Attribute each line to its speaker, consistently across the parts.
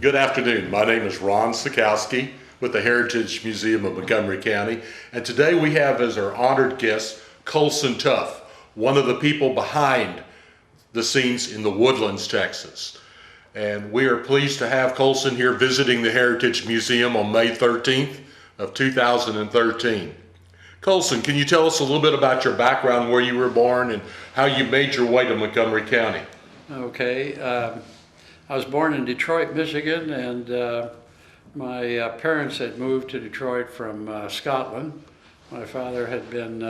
Speaker 1: Good afternoon. My name is Ron Sikowski with the Heritage Museum of Montgomery County, and today we have as our honored guest Coulson Tough, one of the people behind the scenes in the Woodlands, Texas. And we are pleased to have Coulson here visiting the Heritage Museum on May 13th of 2013. Coulson, can you tell us a little bit about your background, where you were born, and how you made your way to Montgomery County?
Speaker 2: Okay. I was born in Detroit, Michigan, and my parents had moved to Detroit from Scotland. My father had been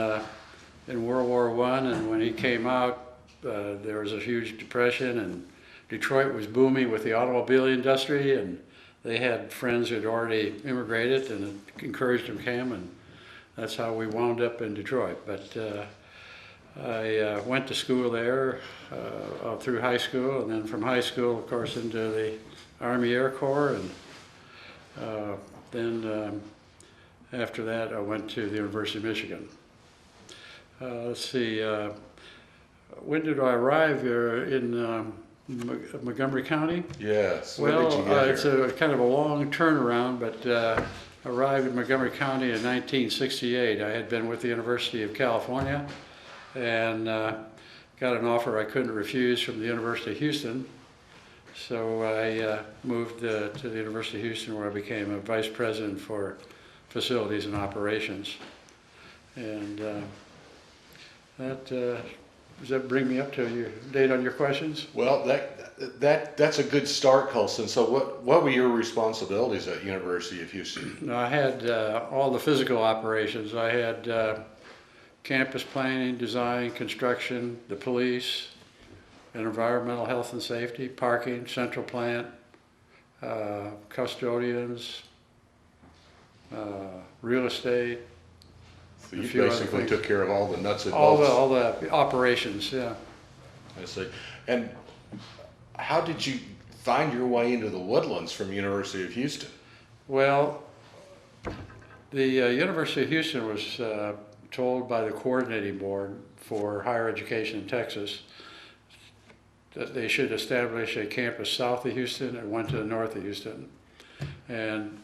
Speaker 2: in World War I, and when he came out, there was a huge depression, and Detroit was booming with the automobile industry, and they had friends who had already immigrated and encouraged them to come, and that's how we wound up in Detroit. But I went to school there through high school, and then from high school, of course, into the Army Air Corps, and then after that, I went to the University of Michigan. Let's see, when did I arrive here in Montgomery County?
Speaker 1: Yes.
Speaker 2: Well,
Speaker 1: when did you get here?
Speaker 2: it's a kind of a long turnaround, but arrived in Montgomery County in 1968. I had been with the University of California and got an offer I couldn't refuse from the University of Houston. So I moved to the University of Houston, where I became a vice president for facilities and operations. And does that bring me up to your date on your questions?
Speaker 1: Well, that's a good start, Coulson. So what were your responsibilities at University of Houston?
Speaker 2: I had all the physical operations. I had campus planning, design, construction, the police, and environmental health and safety, parking, central plant, custodians, real estate.
Speaker 1: So you basically took care of all the nuts and bolts.
Speaker 2: All the operations, yeah.
Speaker 1: I see. And how did you find your way into the Woodlands from University of Houston?
Speaker 2: Well, the University of Houston was told by the coordinating board for higher education in Texas that they should establish a campus south of Houston and one to the north of Houston. And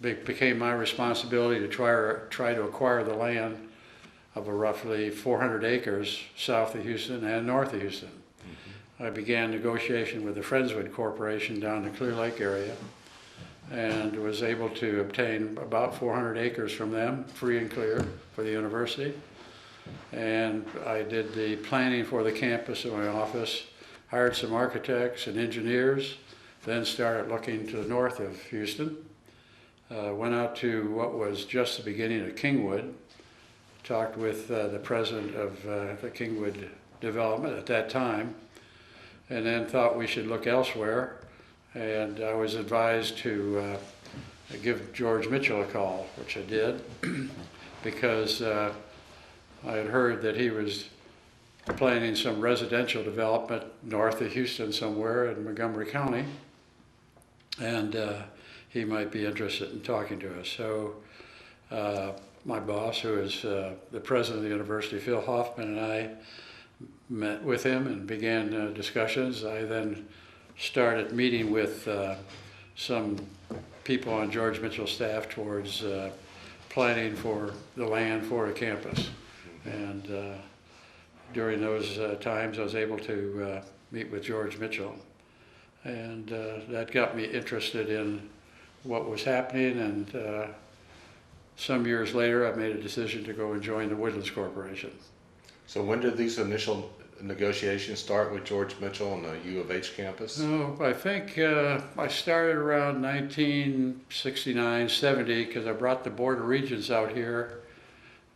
Speaker 2: it became my responsibility to try to acquire the land of a roughly 400 acres south of Houston and north of Houston. I began negotiation with the Friendswood Corporation down in the Clear Lake area, and was able to obtain about 400 acres from them, free and clear, for the university. And I did the planning for the campus in my office, hired some architects and engineers, then started looking to the north of Houston. Went out to what was just the beginning of Kingwood, talked with the president of the Kingwood development at that time, and then thought we should look elsewhere. And I was advised to give George Mitchell a call, which I did, because I had heard that he was planning some residential development north of Houston somewhere in Montgomery County, and he might be interested in talking to us. So my boss, who is the president of the university, Phil Hoffman, and I met with him and began discussions. I then started meeting with some people on George Mitchell's staff towards planning for the land for a campus. And during those times, I was able to meet with George Mitchell. And that got me interested in what was happening, and some years later, I made a decision to go and join the Woodlands Corporation.
Speaker 1: So when did these initial negotiations start with George Mitchell on the U of H campus?
Speaker 2: Oh, I think I started around 1969, 70, because I brought the Board of Regents out here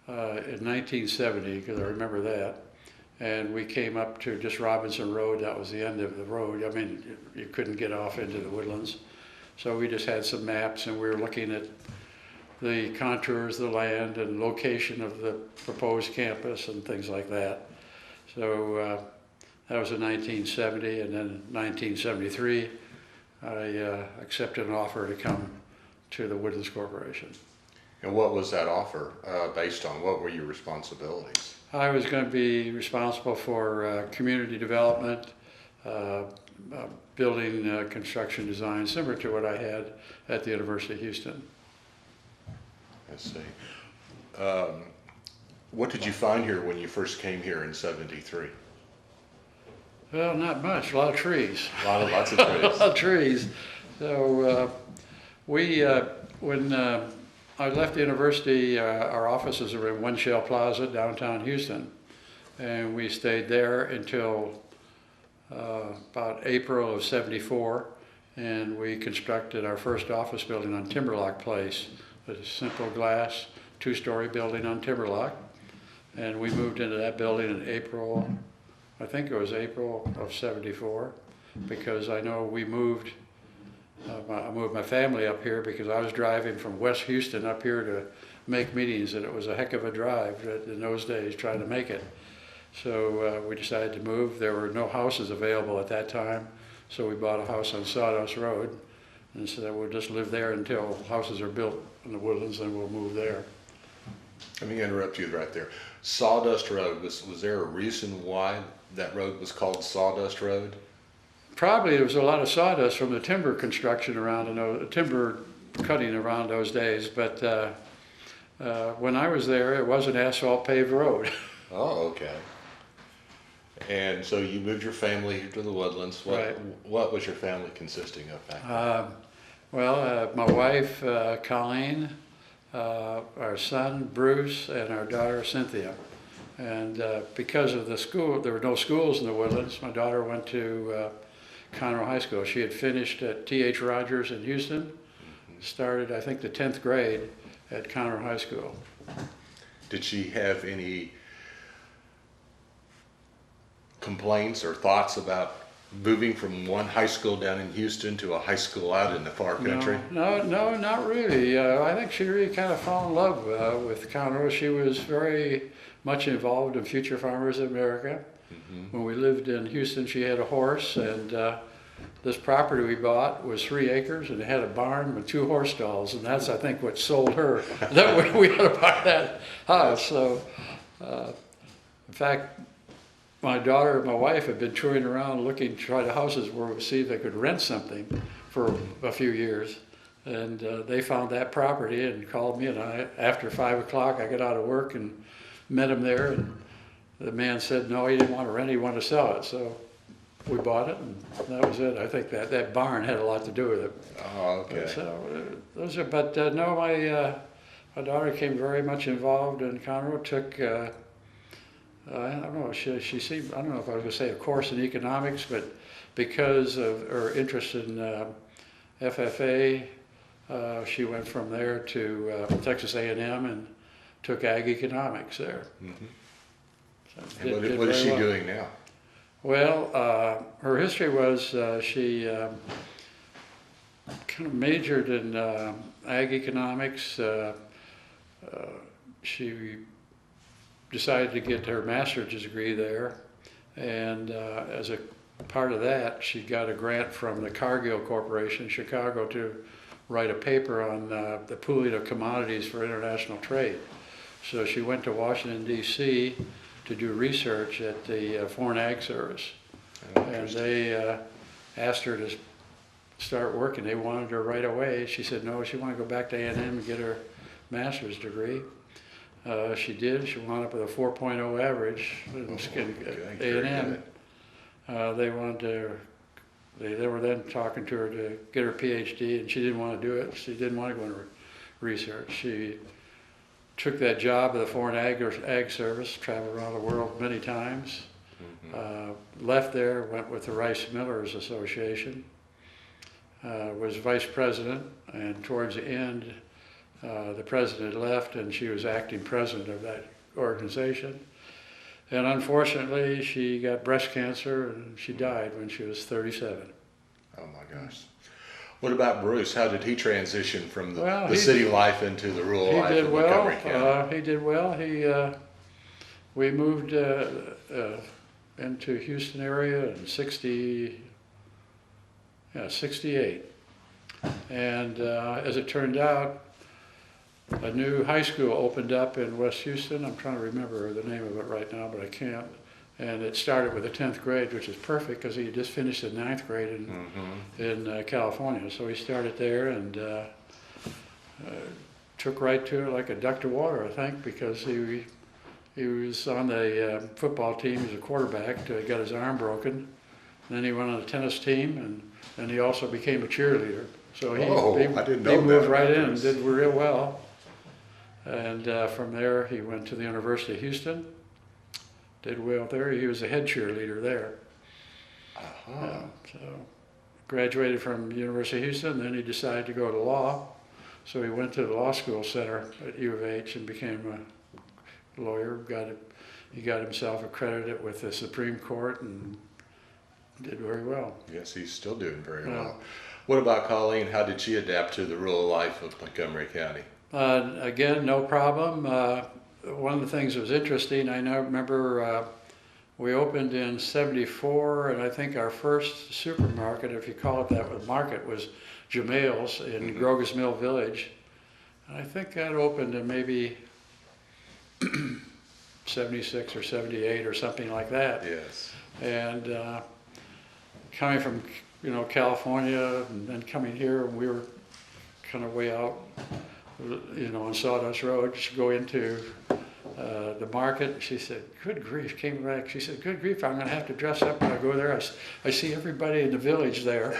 Speaker 2: in 1970, because I remember that. And we came up to just Robinson Road. That was the end of the road. I mean, you couldn't get off into the Woodlands. So we just had some maps, and we were looking at the contours of the land and location of the proposed campus and things like that. So that was in 1970, and then in 1973, I accepted an offer to come to the Woodlands Corporation.
Speaker 1: And what was that offer based on? What were your responsibilities?
Speaker 2: I was going to be responsible for community development, building construction design, similar to what I had at the University of Houston.
Speaker 1: I see. What did you find here when you first came here in '73?
Speaker 2: Well, not much, a lot of trees.
Speaker 1: Lots of
Speaker 2: A
Speaker 1: trees.
Speaker 2: lot of trees. So when I left the university, our offices were in One Shell Plaza, downtown Houston. And we stayed there until about April of '74. And we constructed our first office building on Timberlock Place. It was a simple glass, two-story building on Timberlock. And we moved into that building in April, I think it was April of '74, because I know we moved, I moved my family up here because I was driving from West Houston up here to make meetings, and it was a heck of a drive in those days trying to make it. So we decided to move. There were no houses available at that time, so we bought a house on Sawdust Road and said we'll just live there until houses are built in the Woodlands, and we'll move there.
Speaker 1: Let me interrupt you right there. Sawdust Road, was there a reason why that road was called Sawdust Road?
Speaker 2: Probably there was a lot of sawdust from the timber construction around, timber cutting around those days, but when I was there, it was an asphalt paved road.
Speaker 1: Oh, okay. And so you moved your family to the Woodlands. What was your family consisting of back then?
Speaker 2: Well, my wife, Colleen, our son, Bruce, and our daughter, Cynthia. And because of the school, there were no schools in the Woodlands. My daughter went to Conroe High School. She had finished at T.H. Rogers in Houston, started, I think, the 10th grade at Conroe High School.
Speaker 1: Did she have any complaints or thoughts about moving from one high school down in Houston to a high school out in the far country?
Speaker 2: No, not really. I think she really kind of fell in love with Conroe. She was very much involved in Future Farmers of America. When we lived in Houston, she had a horse, and this property we bought was 3 acres, and it had a barn with 2 horse stalls, and that's, I think, what sold her that we had to buy that house. So, in fact, my daughter and my wife had been touring around looking to try the houses where we see if they could rent something for a few years. And they found that property and called me, and after 5 o'clock, I got out of work and met him there. And the man said, no, he didn't want to rent, he wanted to sell it. So we bought it, and that was it. I think that barn had a lot to do with it.
Speaker 1: Oh, okay.
Speaker 2: So no, my daughter became very much involved in Conroe, took, I don't know, she seemed, I don't know if I was going to say a course in economics, but because of her interest in FFA, she went from there to Texas A&M and took ag economics there. So
Speaker 1: what is she doing now?
Speaker 2: Well, her history was she kind of majored in ag economics. She decided to get her master's degree there, and as a part of that, she got a grant from the Cargill Corporation in Chicago to write a paper on the pooling of commodities for international trade. So she went to Washington, D.C. to do research at the Foreign Ag Service. And they asked her to start working. They wanted her right away. She said no, she wanted to go back to A&M and get her master's degree. She did. She wound up with a 4.0 average in A&M. They wanted to, they were then talking to her to get her PhD, and she didn't want to do it. She didn't want to go into research. She took that job at the Foreign Ag Service, traveled around the world many times, left there, went with the Rice Millers Association, was vice president, and towards the end, the president left and she was acting president of that organization. And unfortunately, she got breast cancer and she died when she was 37.
Speaker 1: Oh my gosh. What about Bruce? How did he transition from the
Speaker 2: he
Speaker 1: city life into the rural life of Montgomery County?
Speaker 2: He did well. We moved into Houston area in 68. And as it turned out, a new high school opened up in West Houston. I'm trying to remember the name of it right now, but I can't. And it started with the 10th grade, which is perfect because he had just finished the 9th grade in California. So he started there and took right to it like a duck to water, I think, because he was on the football team as a quarterback till he got his arm broken. Then he went on the tennis team, and then he also became a cheerleader. So he moved right in and did real well. And from there, he went to the University of Houston. Did well there. He was a head cheerleader there. So graduated from University of Houston. Then he decided to go to law. So he went to the law school center at U of H and became a lawyer. He got himself accredited with the Supreme Court and did very well.
Speaker 1: Yes, he's still doing very well. What about Colleen? How did she adapt to the rural life of Montgomery County?
Speaker 2: Again, no problem. One of the things that was interesting, I now remember we opened in '74, and I think our first supermarket, if you call it that, market was Jamel's in Grogas Mill Village. And I think that opened in maybe 76 or 78 or something like that.
Speaker 1: Yes.
Speaker 2: And coming from California and then coming here, we were kind of way out on Sawdust Road. She go into the market. She said, "Good grief!" Came back. She said, "Good grief! I'm going to have to dress up when I go there. I see everybody in the village there."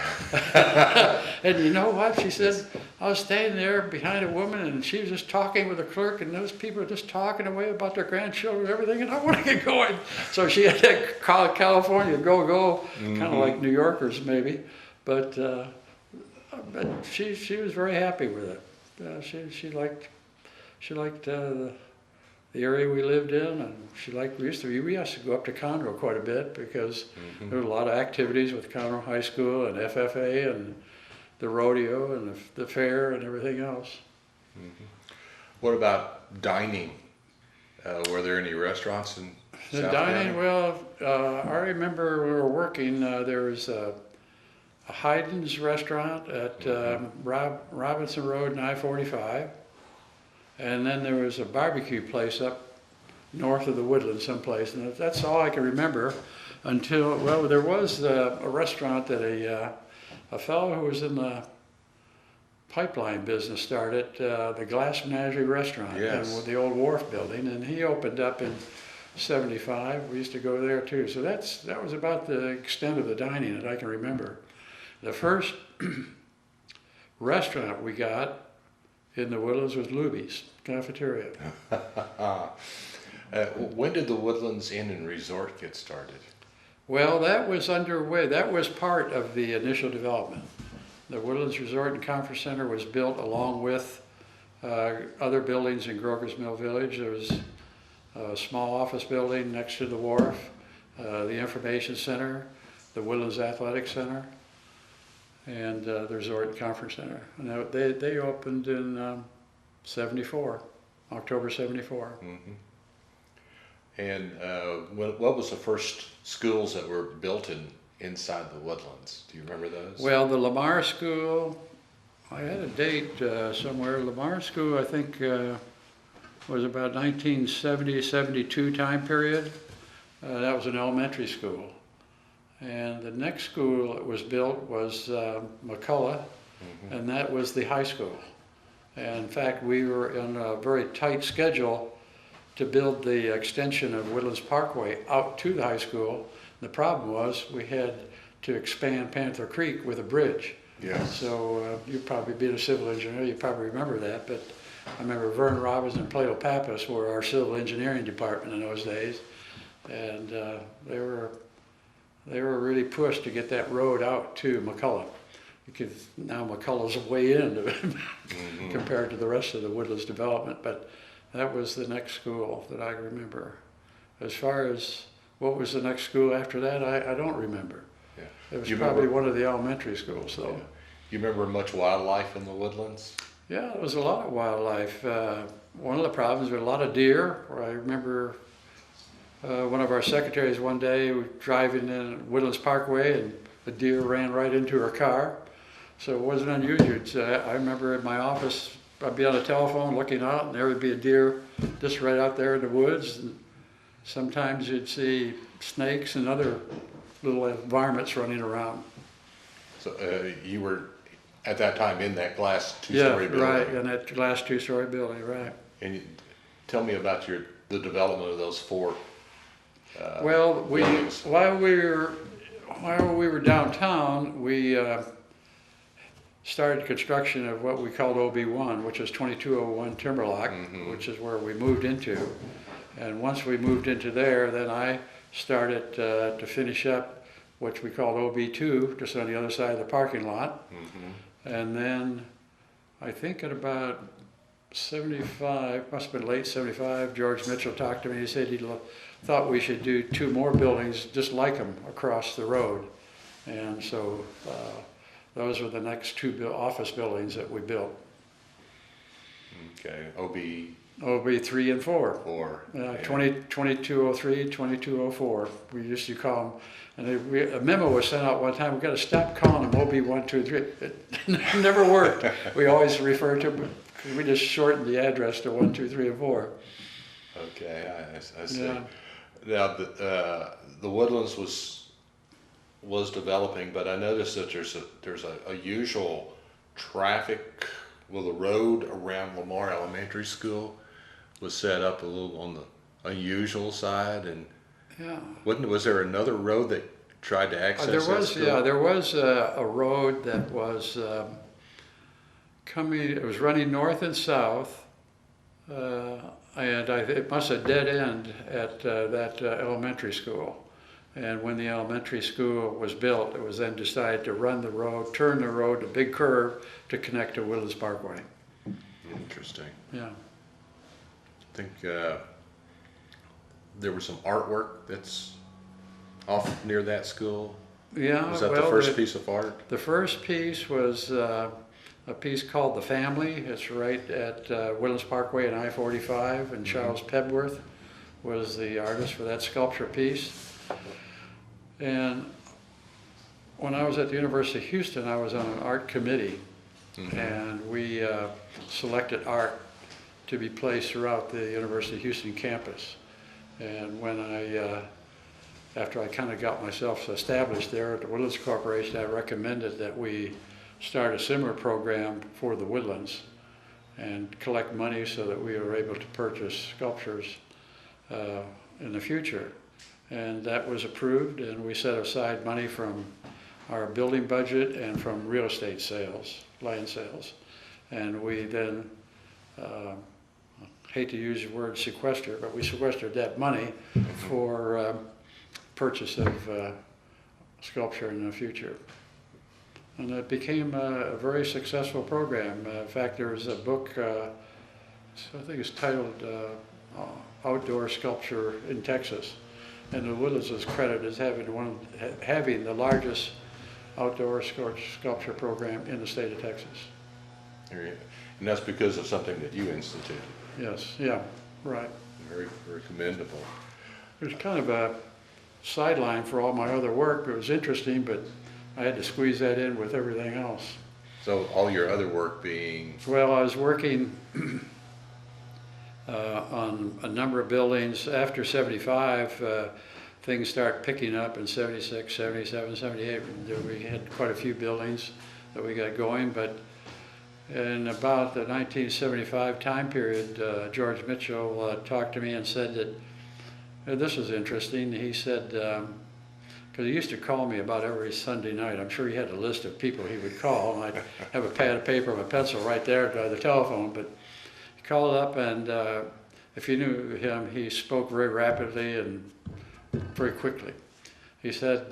Speaker 2: And you know what? She said, "I was standing there behind a woman, and she was just talking with a clerk, and those people were just talking away about their grandchildren and everything, and I want to get going." So she had to call California, go, kind of like New Yorkers maybe, but she was very happy with it. She liked the area we lived in, and we used to go up to Conroe quite a bit because there were a lot of activities with Conroe High School and FFA and the rodeo and the fair and everything else.
Speaker 1: What about dining? Were there any restaurants in South
Speaker 2: dining?
Speaker 1: County?
Speaker 2: Well, I remember we were working. There was a Haydn's restaurant at Robinson Road and I-45. And then there was a barbecue place up north of the Woodlands someplace. And that's all I can remember until, well, there was a restaurant that a fellow who was in the pipeline business started, the Glass Menagerie Restaurant in the old wharf building. And he opened up in '75. We used to go there too. So that was about the extent of the dining that I can remember. The first restaurant we got in the Woodlands was Luby's Cafeteria.
Speaker 1: When did the Woodlands Inn and Resort get started?
Speaker 2: Well, that was underway. That was part of the initial development. The Woodlands Resort and Conference Center was built along with other buildings in Grogas Mill Village. There was a small office building next to the wharf, the Information Center, the Woodlands Athletic Center, and the Resort and Conference Center. And they opened in '74, October '74.
Speaker 1: And what was the first schools that were built inside the Woodlands? Do you remember those?
Speaker 2: Well, the Lamar School, I had a date somewhere. Lamar School, I think, was about 1970-72 time period. That was an elementary school. And the next school that was built was McCullough, and that was the high school. And in fact, we were on a very tight schedule to build the extension of Woodlands Parkway out to the high school. The problem was we had to expand Panther Creek with a bridge.
Speaker 1: Yes.
Speaker 2: So you probably, being a civil engineer, you probably remember that, but I remember Vern Robbins and Plato Pappas were our civil engineering department in those days, and they were really pushed to get that road out to McCullough, because now McCullough's way in compared to the rest of the Woodlands development. But that was the next school that I remember. As far as what was the next school after that, I don't remember.
Speaker 1: Yeah.
Speaker 2: It was probably one of the elementary schools, though.
Speaker 1: Yeah. You remember much wildlife in the Woodlands?
Speaker 2: Yeah, there was a lot of wildlife. One of the problems was a lot of deer. I remember one of our secretaries one day was driving in Woodlands Parkway, and a deer ran right into her car. So it wasn't unusual. I remember in my office, I'd be on the telephone looking out, and there would be a deer just right out there in the woods. And sometimes you'd see snakes and other little varmints running around.
Speaker 1: So you were at that time in that glass two-story building.
Speaker 2: Yeah, right, in that glass two-story building, right.
Speaker 1: And tell me about the development of those four
Speaker 2: Well,
Speaker 1: buildings.
Speaker 2: while we were downtown, we started construction of what we called OB1, which is 2201 Timberlock, which is where we moved into. And once we moved into there, then I started to finish up what we called OB2, just on the other side of the parking lot. And then I think at about 75, must have been late 75, George Mitchell talked to me. He said he thought we should do 2 more buildings just like them across the road. And so those were the next 2 office buildings that we built.
Speaker 1: Okay,
Speaker 2: OB3 and 4.
Speaker 1: 4.
Speaker 2: 2203, 2204. We used to call them. And a memo was sent out one time, we've got to stop calling them OB1, 2, 3. It never worked. We always referred to them, we just shortened the address to 1, 2, 3, and 4.
Speaker 1: Okay, I see.
Speaker 2: Yeah.
Speaker 1: Now, the Woodlands was developing, but I noticed that there's a usual traffic, well, the road around Lamar Elementary School was set up a little on the unusual side, and
Speaker 2: Yeah.
Speaker 1: was there another road that tried to access that school?
Speaker 2: There was a road that was it was running north and south, and it must have dead end at that elementary school. And when the elementary school was built, it was then decided to run the road, turn the road, a big curve to connect to Woodlands Parkway.
Speaker 1: Interesting.
Speaker 2: Yeah.
Speaker 1: I think there was some artwork that's off near that school.
Speaker 2: Yeah.
Speaker 1: Was that the first piece of art?
Speaker 2: The first piece was a piece called The Family. It's right at Woodlands Parkway and I-45, and Charles Pebworth was the artist for that sculpture piece. And when I was at the University of Houston, I was on an art committee, and we selected art to be placed throughout the University of Houston campus. And when after I kind of got myself established there at the Woodlands Corporation, I recommended that we start a similar program for the Woodlands and collect money so that we were able to purchase sculptures in the future. And that was approved, and we set aside money from our building budget and from real estate sales, land sales. And we then, hate to use the word sequester, but we sequestered that money for purchase of sculpture in the future. And it became a very successful program. In fact, there was a book, I think it's titled Outdoor Sculpture in Texas. And the Woodlands is credited as having the largest outdoor sculpture program in the state of Texas.
Speaker 1: And that's because of something that you instituted.
Speaker 2: Yes, yeah, right.
Speaker 1: Very, very commendable.
Speaker 2: It was kind of a sideline for all my other work. It was interesting, but I had to squeeze that in with everything else.
Speaker 1: So all your other work being?
Speaker 2: Well, I was working on a number of buildings. After 75, things start picking up in 76, 77, 78. We had quite a few buildings that we got going, but in about the 1975 time period, George Mitchell talked to me and said that this was interesting. He said, because he used to call me about every Sunday night. I'm sure he had a list of people he would call, and I'd have a pad of paper and a pencil right there by the telephone, but he called up, and if you knew him, he spoke very rapidly and very quickly. He said,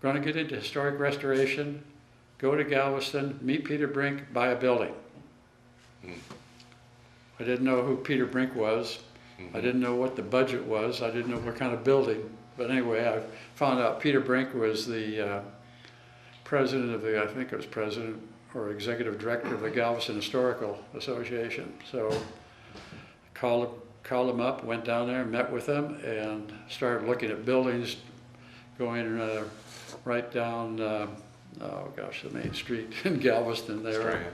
Speaker 2: going to get into historic restoration, go to Galveston, meet Peter Brink, buy a building. I didn't know who Peter Brink was. I didn't know what the budget was. I didn't know what kind of building. But anyway, I found out Peter Brink was the president of the, I think it was president or executive director of the Galveston Historical Association. So called him up, went down there, met with him, and started looking at buildings going right down, the main street in Galveston there.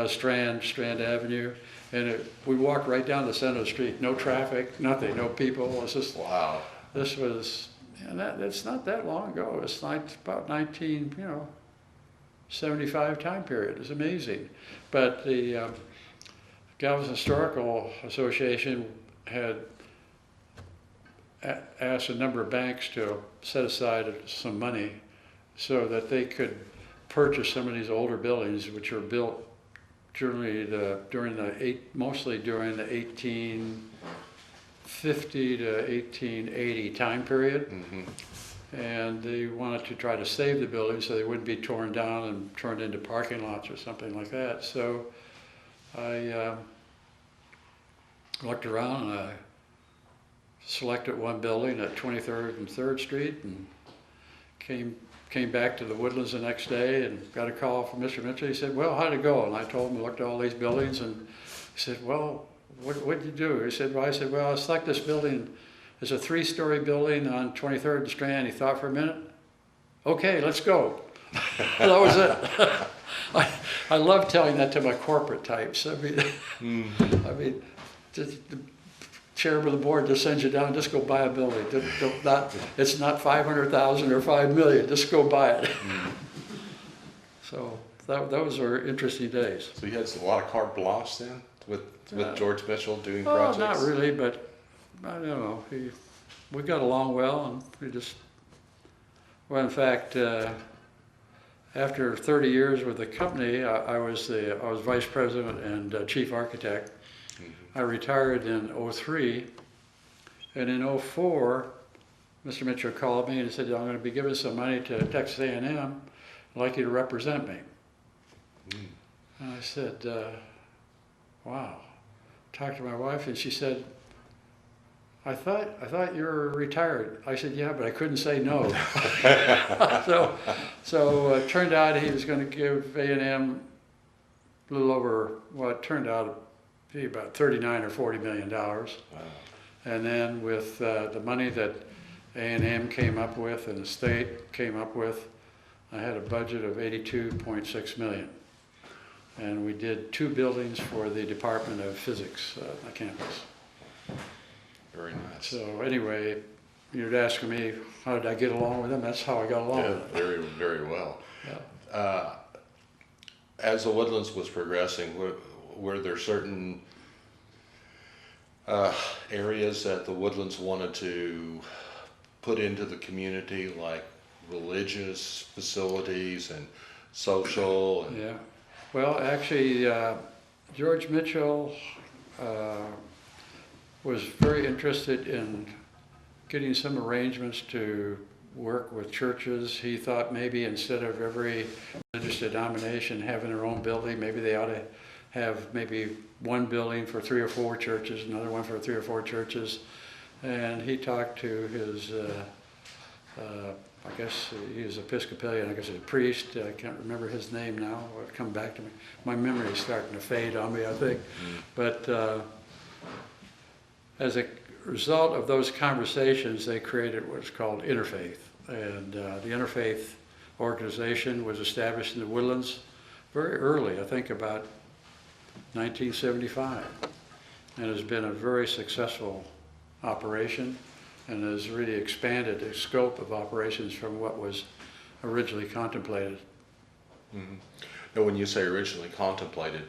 Speaker 2: Strand Avenue. And we walked right down the center of the street. No traffic, nothing, no people. It's just,
Speaker 1: wow.
Speaker 2: this was, and it's not that long ago. It's like about 1975 time period. It's amazing. But the Galveston Historical Association had asked a number of banks to set aside some money so that they could purchase some of these older buildings, which were built mostly during the 1850 to 1880 time period. And they wanted to try to save the buildings so they wouldn't be torn down and turned into parking lots or something like that. So I looked around and I selected one building at 23rd and 3rd Street and came back to the Woodlands the next day and got a call from Mr. Mitchell. He said, well, how'd it go? And I told him, I looked at all these buildings, and he said, well, what'd you do? He said, I said, well, I selected this building. It's a 3-story building on 23rd and Strand. He thought for a minute. Okay, let's go. That was it. I love telling that to my corporate types. I mean, just the chairman of the board just sends you down, just go buy a building. It's not 500,000 or 5 million, just go buy it. So those were interesting days.
Speaker 1: So you had a lot of carte blanche then with George Mitchell doing projects?
Speaker 2: Not really, but I don't know. We got along well, and in fact, after 30 years with the company, I was vice president and chief architect. I retired in '03, and in '04, Mr. Mitchell called me and said, I'm going to be giving some money to Texas A&M. I'd like you to represent me. And I said, wow. Talked to my wife, and she said, I thought you were retired. I said, yeah, but I couldn't say no. So it turned out he was going to give A&M a little over, well, it turned out to be about $39 or $40 million. Wow. And then with the money that A&M came up with and the state came up with, I had a budget of $82.6 million. And we did 2 buildings for the Department of Physics on the campus.
Speaker 1: Very nice.
Speaker 2: So anyway, you're asking me how did I get along with them? That's how I got along with them.
Speaker 1: Very, very well.
Speaker 2: Yeah.
Speaker 1: As the Woodlands was progressing, were there certain areas that the Woodlands wanted to put into the community, like religious facilities and social? And
Speaker 2: Yeah. Well, actually, George Mitchell was very interested in getting some arrangements to work with churches. He thought maybe instead of every religious denomination having their own building, maybe they ought to have maybe one building for 3 or 4 churches, another one for 3 or 4 churches. And he talked to his, I guess he was Episcopalian, I guess he's a priest. I can't remember his name now. It'll come back to me. My memory is starting to fade on me, I think. But as a result of those conversations, they created what's called Interfaith. And the Interfaith organization was established in the Woodlands very early, I think about 1975, and has been a very successful operation and has really expanded the scope of operations from what was originally contemplated.
Speaker 1: Mm-hmm. Now, when you say originally contemplated,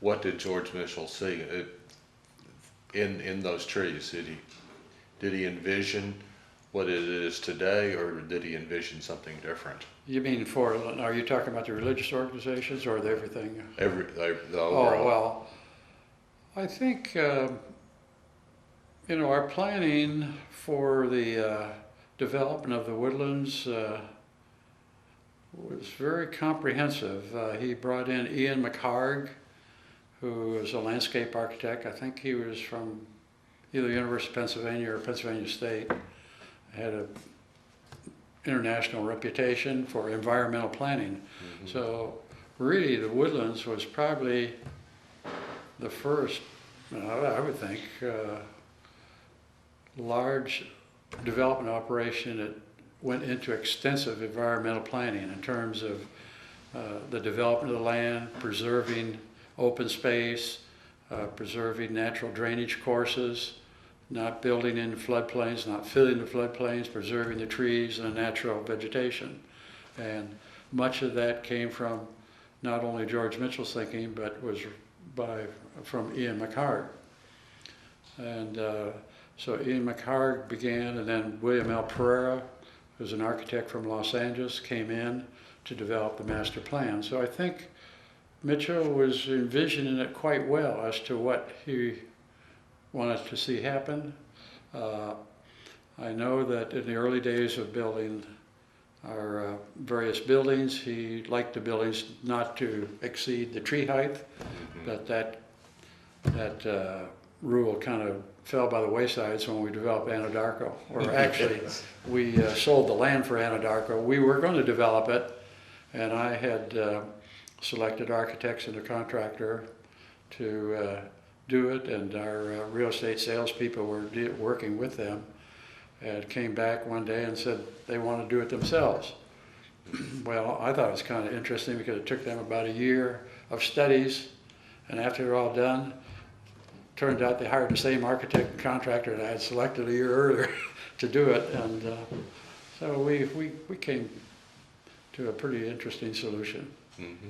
Speaker 1: what did George Mitchell see in those trees? Did he envision what it is today, or did he envision something different?
Speaker 2: You mean are you talking about the religious organizations or everything?
Speaker 1: The overall.
Speaker 2: Oh, well, I think, our planning for the development of the Woodlands was very comprehensive. He brought in Ian McHarg, who is a landscape architect. I think he was from either University of Pennsylvania or Pennsylvania State. Had an international reputation for environmental planning. Mm-hmm. So really the Woodlands was probably the first, I would think, large development operation that went into extensive environmental planning in terms of the development of the land, preserving open space, preserving natural drainage courses, not building in floodplains, not filling the floodplains, preserving the trees and the natural vegetation. And much of that came from not only George Mitchell's thinking, but was from Ian McHarg. And so Ian McHarg began, and then William L. Pereira, who's an architect from Los Angeles, came in to develop the master plan. So I think Mitchell was envisioning it quite well as to what he wanted to see happen. I know that in the early days of building our various buildings, he liked the buildings not to exceed the tree height, but that rule kind of fell by the wayside when we developed Anadarko. Or actually, we sold the land for Anadarko. We were going to develop it, and I had selected architects and a contractor to do it, and our real estate salespeople were working with them, and came back one day and said they want to do it themselves. Well, I thought it was kind of interesting because it took them about a year of studies, and after they're all done, turned out they hired the same architect and contractor that I had selected a year earlier to do it, and so we came to a pretty interesting solution.
Speaker 1: Mm-hmm.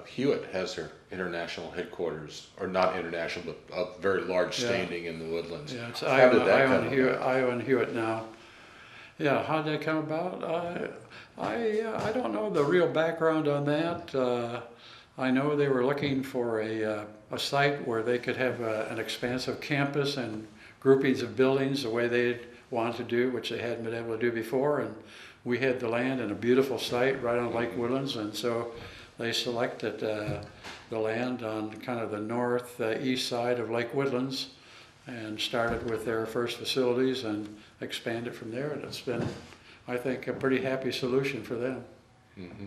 Speaker 1: Hewitt has their international headquarters, or not international, but a very large standing in the Woodlands.
Speaker 2: Yeah, it's
Speaker 1: How did that come about?
Speaker 2: I own Hewitt now. Yeah, how did that come about? I don't know the real background on that. I know they were looking for a site where they could have an expansive campus and groupings of buildings the way they wanted to do, which they hadn't been able to do before. And we had the land in a beautiful site right on Lake Woodlands, and so they selected the land on kind of the northeast side of Lake Woodlands and started with their first facilities and expanded from there. And it's been, I think, a pretty happy solution for them.
Speaker 1: Mm-hmm.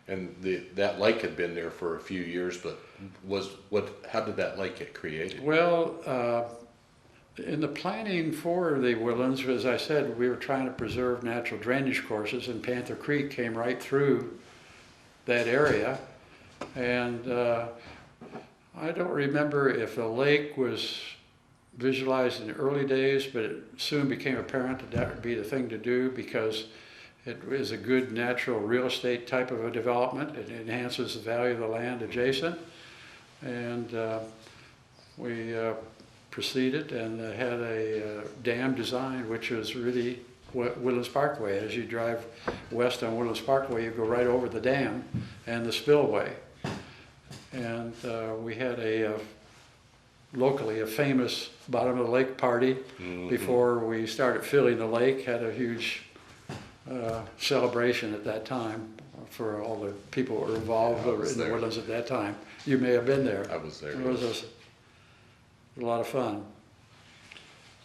Speaker 1: And that lake had been there for a few years, but how did that lake get created?
Speaker 2: Well, in the planning for the Woodlands, as I said, we were trying to preserve natural drainage courses, and Panther Creek came right through that area. And I don't remember if the lake was visualized in the early days, but it soon became apparent that that would be the thing to do because it is a good natural real estate type of a development. It enhances the value of the land adjacent. And we proceeded and had a dam design, which was really Woodlands Parkway. As you drive west on Woodlands Parkway, you go right over the dam and the spillway. And we had locally a famous bottom of the lake party before we started filling the lake. Had a huge celebration at that time for all the people who were involved in the Woodlands at that time. You may have been there.
Speaker 1: I was there.
Speaker 2: It was a lot of fun.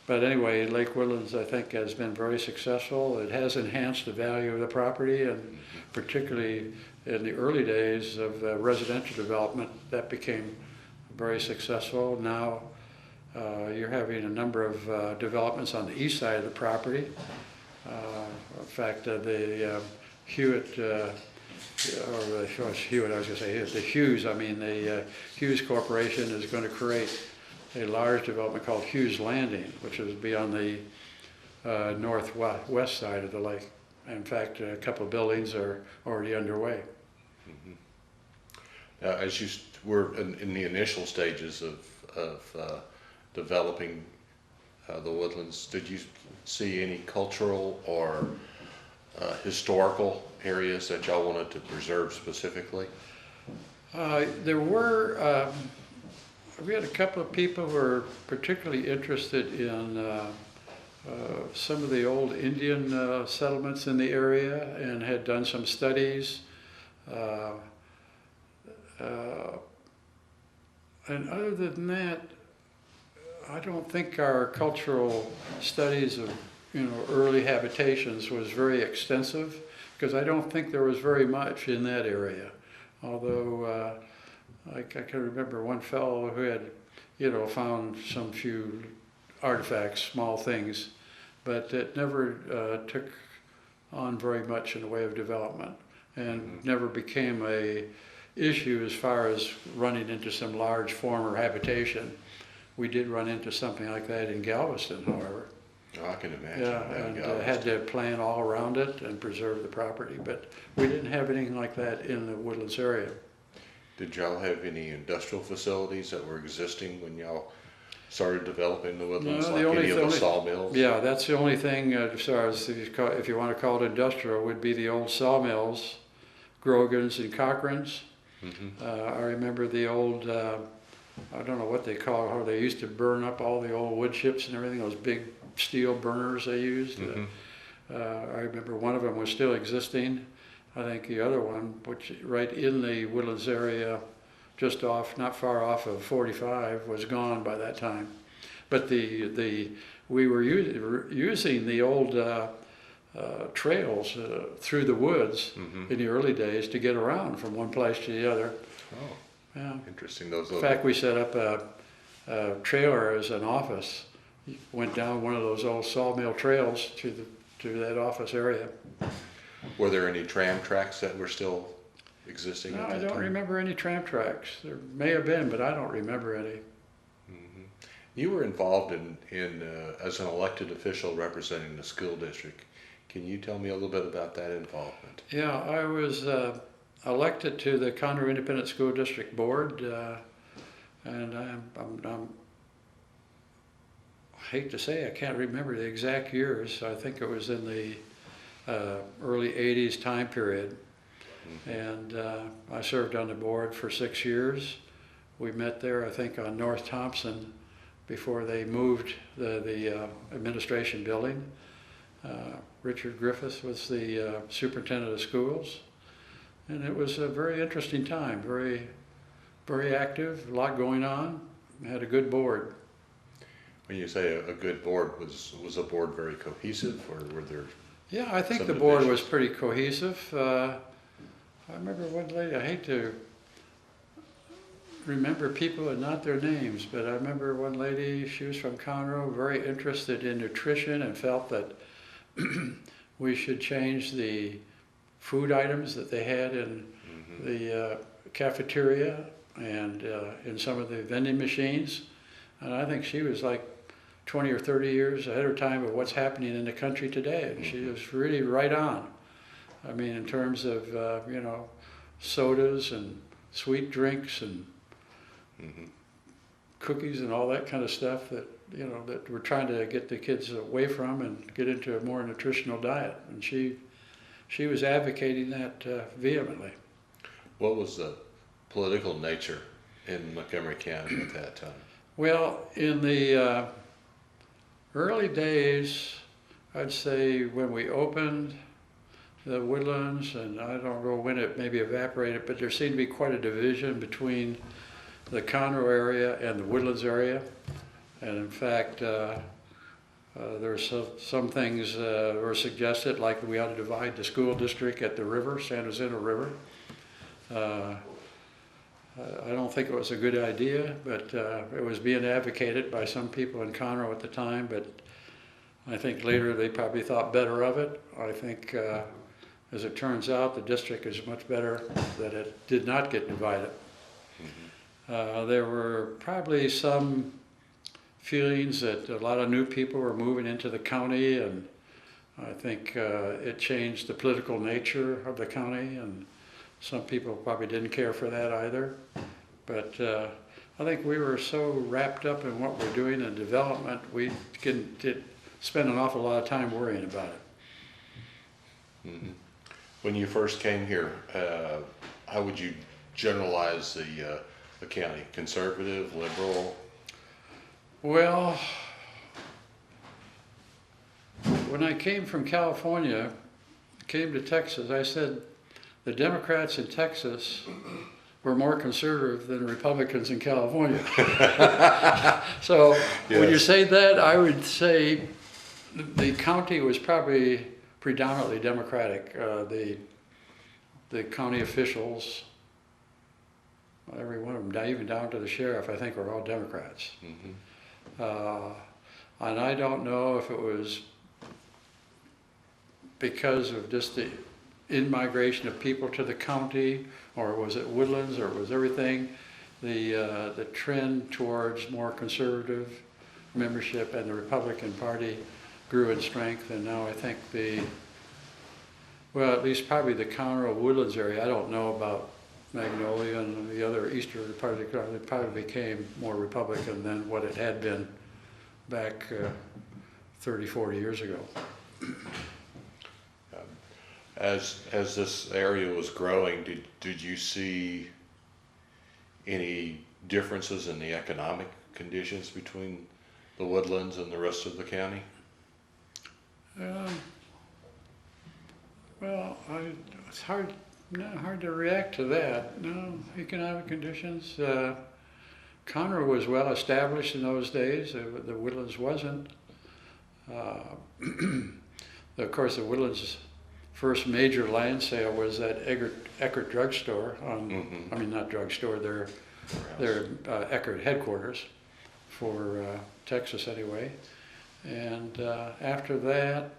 Speaker 2: But anyway, Lake Woodlands, I think, has been very successful. It has enhanced the value of the property, and particularly in the early days of residential development, that became very successful. Now you're having a number of developments on the east side of the property. In fact, the Hewitt, Hewitt, I was going to say the Hughes. I mean, the Hughes Corporation is going to create a large development called Hughes Landing, which will be on the northwest side of the lake. In fact, a couple of buildings are already underway.
Speaker 1: Mm-hmm. As you were in the initial stages of developing the Woodlands, did you see any cultural or historical areas that y'all wanted to preserve specifically?
Speaker 2: There were, we had a couple of people who were particularly interested in some of the old Indian settlements in the area and had done some studies. And other than that, I don't think our cultural studies of early habitations was very extensive, because I don't think there was very much in that area. Although I can remember one fellow who had found some few artifacts, small things, but it never took on very much in the way of development, and never became a issue as far as running into some large former habitation. We did run into something like that in Galveston, however.
Speaker 1: Oh, I can imagine.
Speaker 2: Yeah, and had to plan all around it and preserve the property, but we didn't have anything like that in the Woodlands area.
Speaker 1: Did y'all have any industrial facilities that were existing when y'all started developing the Woodlands,
Speaker 2: No,
Speaker 1: like any of the sawmills?
Speaker 2: Yeah, that's the only thing, as far as if you want to call it industrial, would be the old sawmills, Grogan's and Cochran's. I remember the old, I don't know what they call it, how they used to burn up all the old wood chips and everything, those big steel burners they used. I remember one of them was still existing. I think the other one, which right in the Woodlands area, just off, not far off of 45, was gone by that time. But we were using the old trails through the woods in the early days to get around from one place to the other.
Speaker 1: Oh,
Speaker 2: yeah.
Speaker 1: Interesting. Those
Speaker 2: In fact, we set up a trailer as an office. Went down one of those old sawmill trails to that office area.
Speaker 1: Were there any tram tracks that were still existing
Speaker 2: No,
Speaker 1: at
Speaker 2: I
Speaker 1: that
Speaker 2: don't
Speaker 1: time?
Speaker 2: remember any tram tracks. There may have been, but I don't remember any.
Speaker 1: You were involved in as an elected official representing the school district. Can you tell me a little bit about that involvement?
Speaker 2: Yeah, I was elected to the Conroe Independent School District Board, and I hate to say I can't remember the exact years. I think it was in the early 80s time period. And I served on the board for 6 years. We met there, I think, on North Thompson before they moved the administration building. Richard Griffith was the superintendent of schools. And it was a very interesting time, very, very active, a lot going on. We had a good board.
Speaker 1: When you say a good board, was the board very cohesive, or were there?
Speaker 2: Yeah, I think
Speaker 1: some
Speaker 2: the board was
Speaker 1: divisions?
Speaker 2: pretty cohesive. I remember one lady, I hate to remember people and not their names, but I remember one lady, she was from Conroe, very interested in nutrition and felt that we should change the food items that they had in the cafeteria and in some of the vending machines. And I think she was like 20 or 30 years ahead of time of what's happening in the country today. And she was really right on. I mean, in terms of, you know, sodas and sweet drinks and cookies and all that kind of stuff that, you know, that we're trying to get the kids away from and get into a more nutritional diet. And she was advocating that vehemently.
Speaker 1: What was the political nature in Montgomery County at that time?
Speaker 2: Well, in the early days, I'd say when we opened the Woodlands, and I don't know when it maybe evaporated, but there seemed to be quite a division between the Conroe area and the Woodlands area. And in fact, there were some things were suggested, like we ought to divide the school district at the river, San Jacinto River. I don't think it was a good idea, but it was being advocated by some people in Conroe at the time, but I think later they probably thought better of it. I think, as it turns out, the district is much better that it did not get divided. There were probably some feelings that a lot of new people were moving into the county, and I think it changed the political nature of the county, and some people probably didn't care for that either. But I think we were so wrapped up in what we're doing in development, we did spend an awful lot of time worrying about it.
Speaker 1: When you first came here, how would you generalize the county? Conservative, liberal?
Speaker 2: Well, when I came from California, came to Texas, I said the Democrats in Texas were more conservative than Republicans in California. So when you say that, I would say the county was probably predominantly Democratic. The county officials, every one of them, even down to the sheriff, I think were all Democrats. And I don't know if it was because of just the in-migration of people to the county, or was it Woodlands, or was everything. the trend towards more conservative membership, and the Republican Party grew in strength, and now I think well, at least probably the Conroe Woodlands area, I don't know about Magnolia and the other eastern part of the country, it probably became more Republican than what it had been back 30, 40 years ago.
Speaker 1: As this area was growing, did you see any differences in the economic conditions between the Woodlands and the rest of the county?
Speaker 2: Well, it's hard to react to that. No, economic conditions. Conroe was well established in those days. The Woodlands wasn't. Of course, the Woodlands' first major land sale was that Eckert drugstore. I mean, not drugstore. Their Eckert headquarters for Texas, anyway. And after that,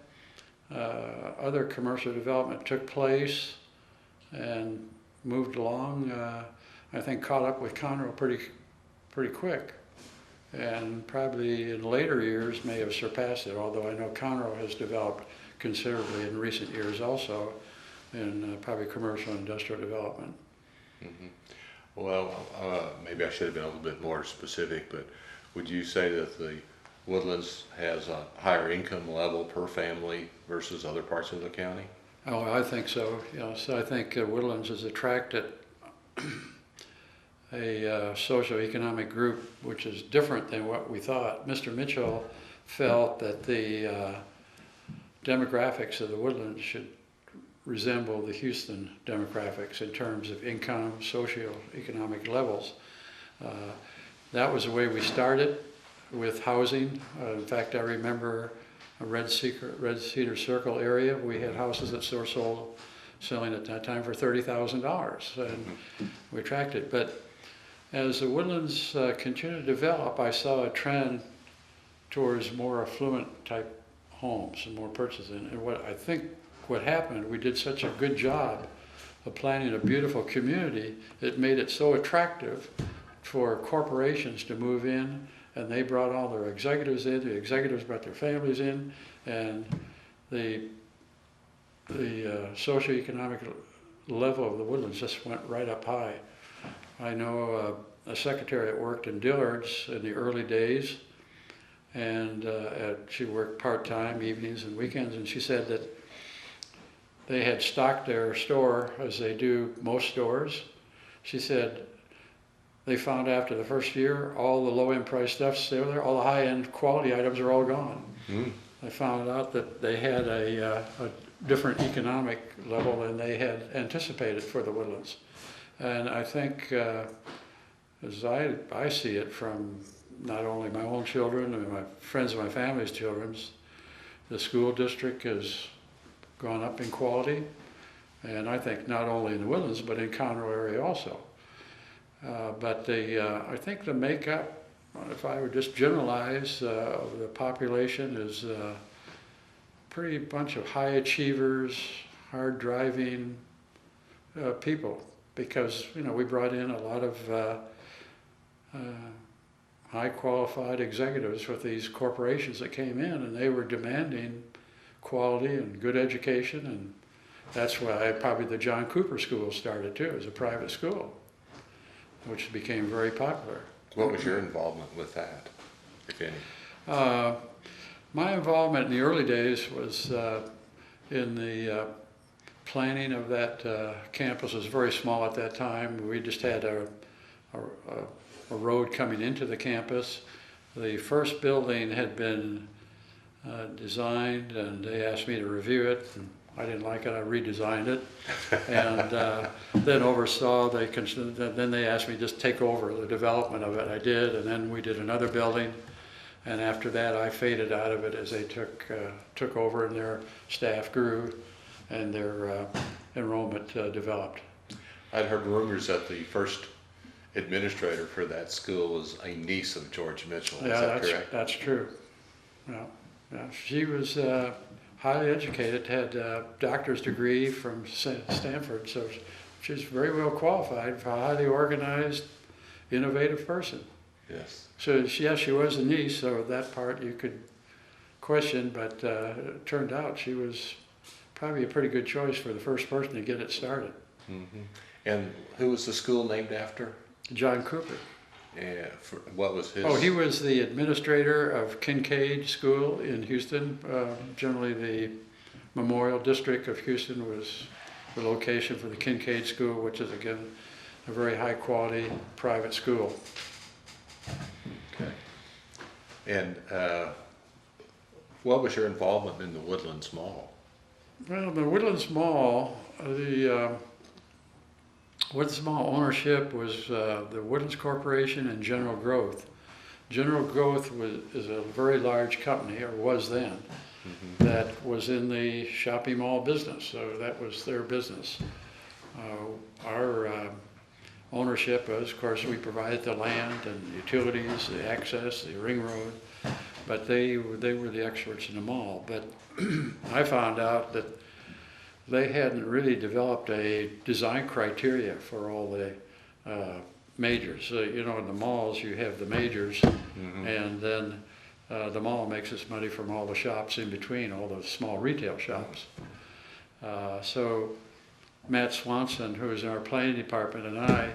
Speaker 2: other commercial development took place and moved along. I think caught up with Conroe pretty quick, and probably in later years may have surpassed it, although I know Conroe has developed considerably in recent years also in probably commercial and industrial development.
Speaker 1: Mm-hmm. Well, maybe I should have been a little bit more specific, but would you say that the Woodlands has a higher income level per family versus other parts of the county?
Speaker 2: Oh, I think so. So I think Woodlands has attracted a socioeconomic group which is different than what we thought. Mr. Mitchell felt that the demographics of the Woodlands should resemble the Houston demographics in terms of income, socioeconomic levels. That was the way we started with housing. In fact, I remember a Red Cedar Circle area. We had houses that were selling at that time for $30,000, and we attracted. But as the Woodlands continued to develop, I saw a trend towards more affluent type homes and more purchasing. And what happened, we did such a good job of planning a beautiful community, it made it so attractive for corporations to move in, and they brought all their executives in, the executives brought their families in, and the socioeconomic level of the Woodlands just went right up high. I know a secretary that worked in Dillard's in the early days, and she worked part-time, evenings and weekends, and she said that they had stocked their store as they do most stores. She said they found after the first year all the low-end price stuff's still there, all the high-end quality items are all gone. They found out that they had a different economic level than they had anticipated for the Woodlands. And I think, as I see it from not only my own children and my friends of my family's children, the school district has gone up in quality, and I think not only in the Woodlands but in Conroe area also. But I think the makeup, if I would just generalize, of the population is a pretty bunch of high achievers, hard driving people, because we brought in a lot of high qualified executives with these corporations that came in, and they were demanding quality and good education, and that's why probably the John Cooper School started too, as a private school, which became very popular.
Speaker 1: What was your involvement with that, if any?
Speaker 2: My involvement in the early days was in the planning of that campus. It was very small at that time. We just had a road coming into the campus. The first building had been designed, and they asked me to review it, and I didn't like it. I redesigned it, and then oversaw. Then they asked me to just take over the development of it. I did, and then we did another building, and after that, I faded out of it as they took over, and their staff grew, and their enrollment developed.
Speaker 1: I'd heard rumors that the first administrator for that school was a niece of George Mitchell. Is that correct?
Speaker 2: That's true. Yeah, she was highly educated, had a doctor's degree from Stanford, so she's very well qualified, highly organized, innovative person.
Speaker 1: Yes.
Speaker 2: So yes, she was a niece, so that part you could question, but it turned out she was probably a pretty good choice for the first person to get it started.
Speaker 1: Mm-hmm. And who was the school named after?
Speaker 2: John Cooper.
Speaker 1: Yeah. What was his?
Speaker 2: Oh, he was the administrator of Kincaid School in Houston. Generally, the Memorial District of Houston was the location for the Kincaid School, which is, again, a very high-quality private school.
Speaker 1: Okay. And what was your involvement in the Woodlands Mall?
Speaker 2: Well, the Woodlands Mall, the Woodlands Mall ownership was the Woodlands Corporation and General Growth. General Growth is a very large company, or was then, that was in the shopping mall business, so that was their business. Our ownership was, of course, we provided the land and utilities, the access, the ring road, but they were the experts in the mall. But I found out that they hadn't really developed a design criteria for all the majors. So, you know, in the malls you have the majors, and then the mall makes its money from all the shops in between, all the small retail shops. So Matt Swanson, who was in our planning department, and I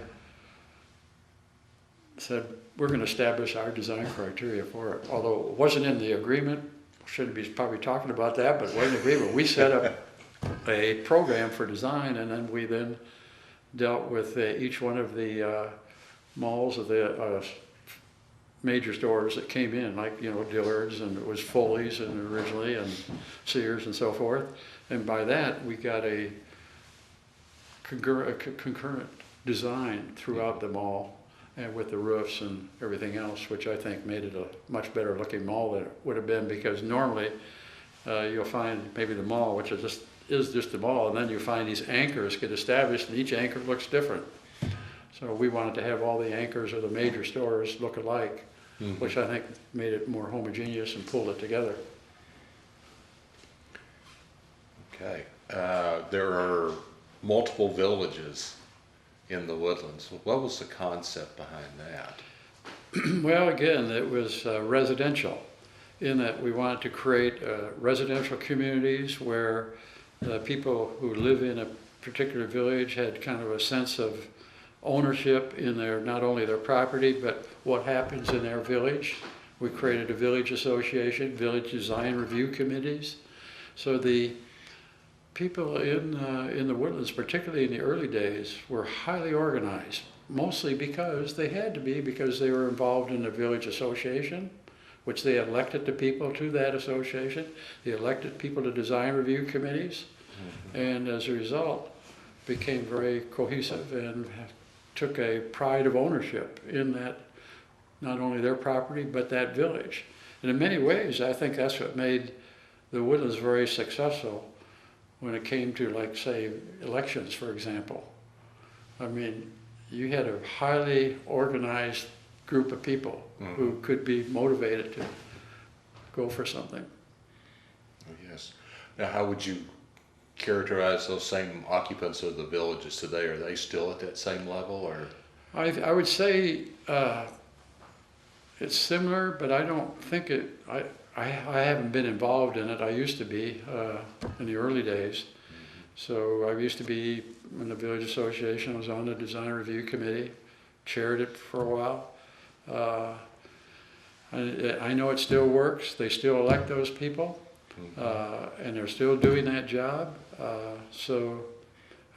Speaker 2: said, we're going to establish our design criteria for it. Although it wasn't in the agreement, shouldn't be probably talking about that, but it wasn't in the agreement. We set up a program for design, and then we dealt with each one of the malls of the major stores that came in, like, you know, Dillard's, and it was Foley's and originally, and Sears and so forth. And by that, we got a concurrent design throughout the mall, and with the roofs and everything else, which I think made it a much better looking mall than it would have been, because normally you'll find maybe the mall, which is just a mall, and then you find these anchors get established, and each anchor looks different. So we wanted to have all the anchors of the major stores look alike, which I think made it more homogeneous and pulled it together.
Speaker 1: Okay. There are multiple villages in the Woodlands. What was the concept behind that?
Speaker 2: Well, again, it was residential, in that we wanted to create residential communities where the people who live in a particular village had kind of a sense of ownership in their, not only their property, but what happens in their village. We created a village association, village design review committees. So the people in the Woodlands, particularly in the early days, were highly organized, mostly because they had to be, because they were involved in the village association, which they elected the people to that association. They elected people to design review committees, and as a result, became very cohesive and took a pride of ownership in that, not only their property, but that village. And in many ways, I think that's what made the Woodlands very successful when it came to, like, say, elections, for example. I mean, you had a highly organized group of people who could be motivated to go for something.
Speaker 1: Oh, yes. Now, how would you characterize those same occupants of the villages today? Are they still at that same level, or?
Speaker 2: I would say it's similar, but I don't think it, I haven't been involved in it. I used to be in the early days. So I used to be in the village association. I was on the design review committee, chaired it for a while. I know it still works. They still elect those people, and they're still doing that job. So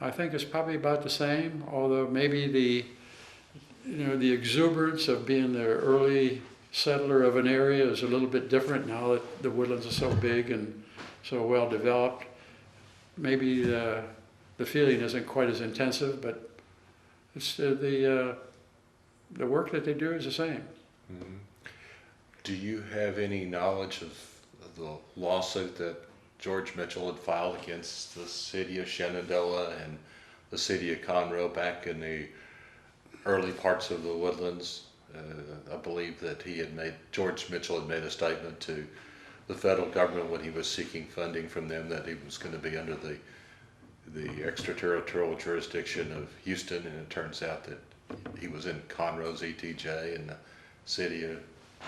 Speaker 2: I think it's probably about the same, although maybe the exuberance of being the early settler of an area is a little bit different now that the Woodlands are so big and so well developed. Maybe the feeling isn't quite as intensive, but it's the work that they do is the same.
Speaker 1: Do you have any knowledge of the lawsuit that George Mitchell had filed against the city of Shenandoah and the city of Conroe back in the early parts of the Woodlands? I believe that George Mitchell had made a statement to the federal government when he was seeking funding from them that he was going to be under the extraterritorial jurisdiction of Houston, and it turns out that he was in Conroe's ETJ in the city of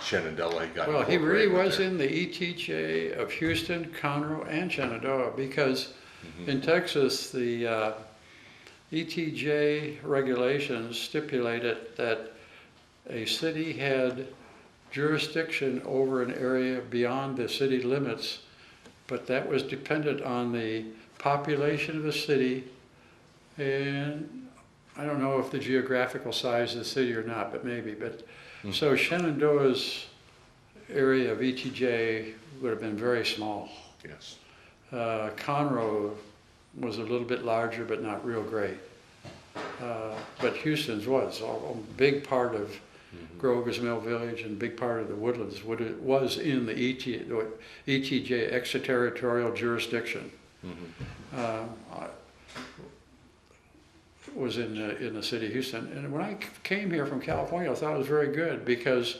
Speaker 1: Shenandoah. He got
Speaker 2: Well, he really
Speaker 1: incorporated
Speaker 2: was
Speaker 1: there.
Speaker 2: in the ETJ of Houston, Conroe, and Shenandoah, because in Texas, the ETJ regulations stipulated that a city had jurisdiction over an area beyond the city limits, but that was dependent on the population of the city, and I don't know if the geographical size of the city or not, but maybe. But so Shenandoah's area of ETJ would have been very small.
Speaker 1: Yes.
Speaker 2: Conroe was a little bit larger, but not real great. But Houston's was a big part of Grover's Mill Village and big part of the Woodlands was in the ETJ extraterritorial jurisdiction. Was in the city of Houston. And when I came here from California, I thought it was very good because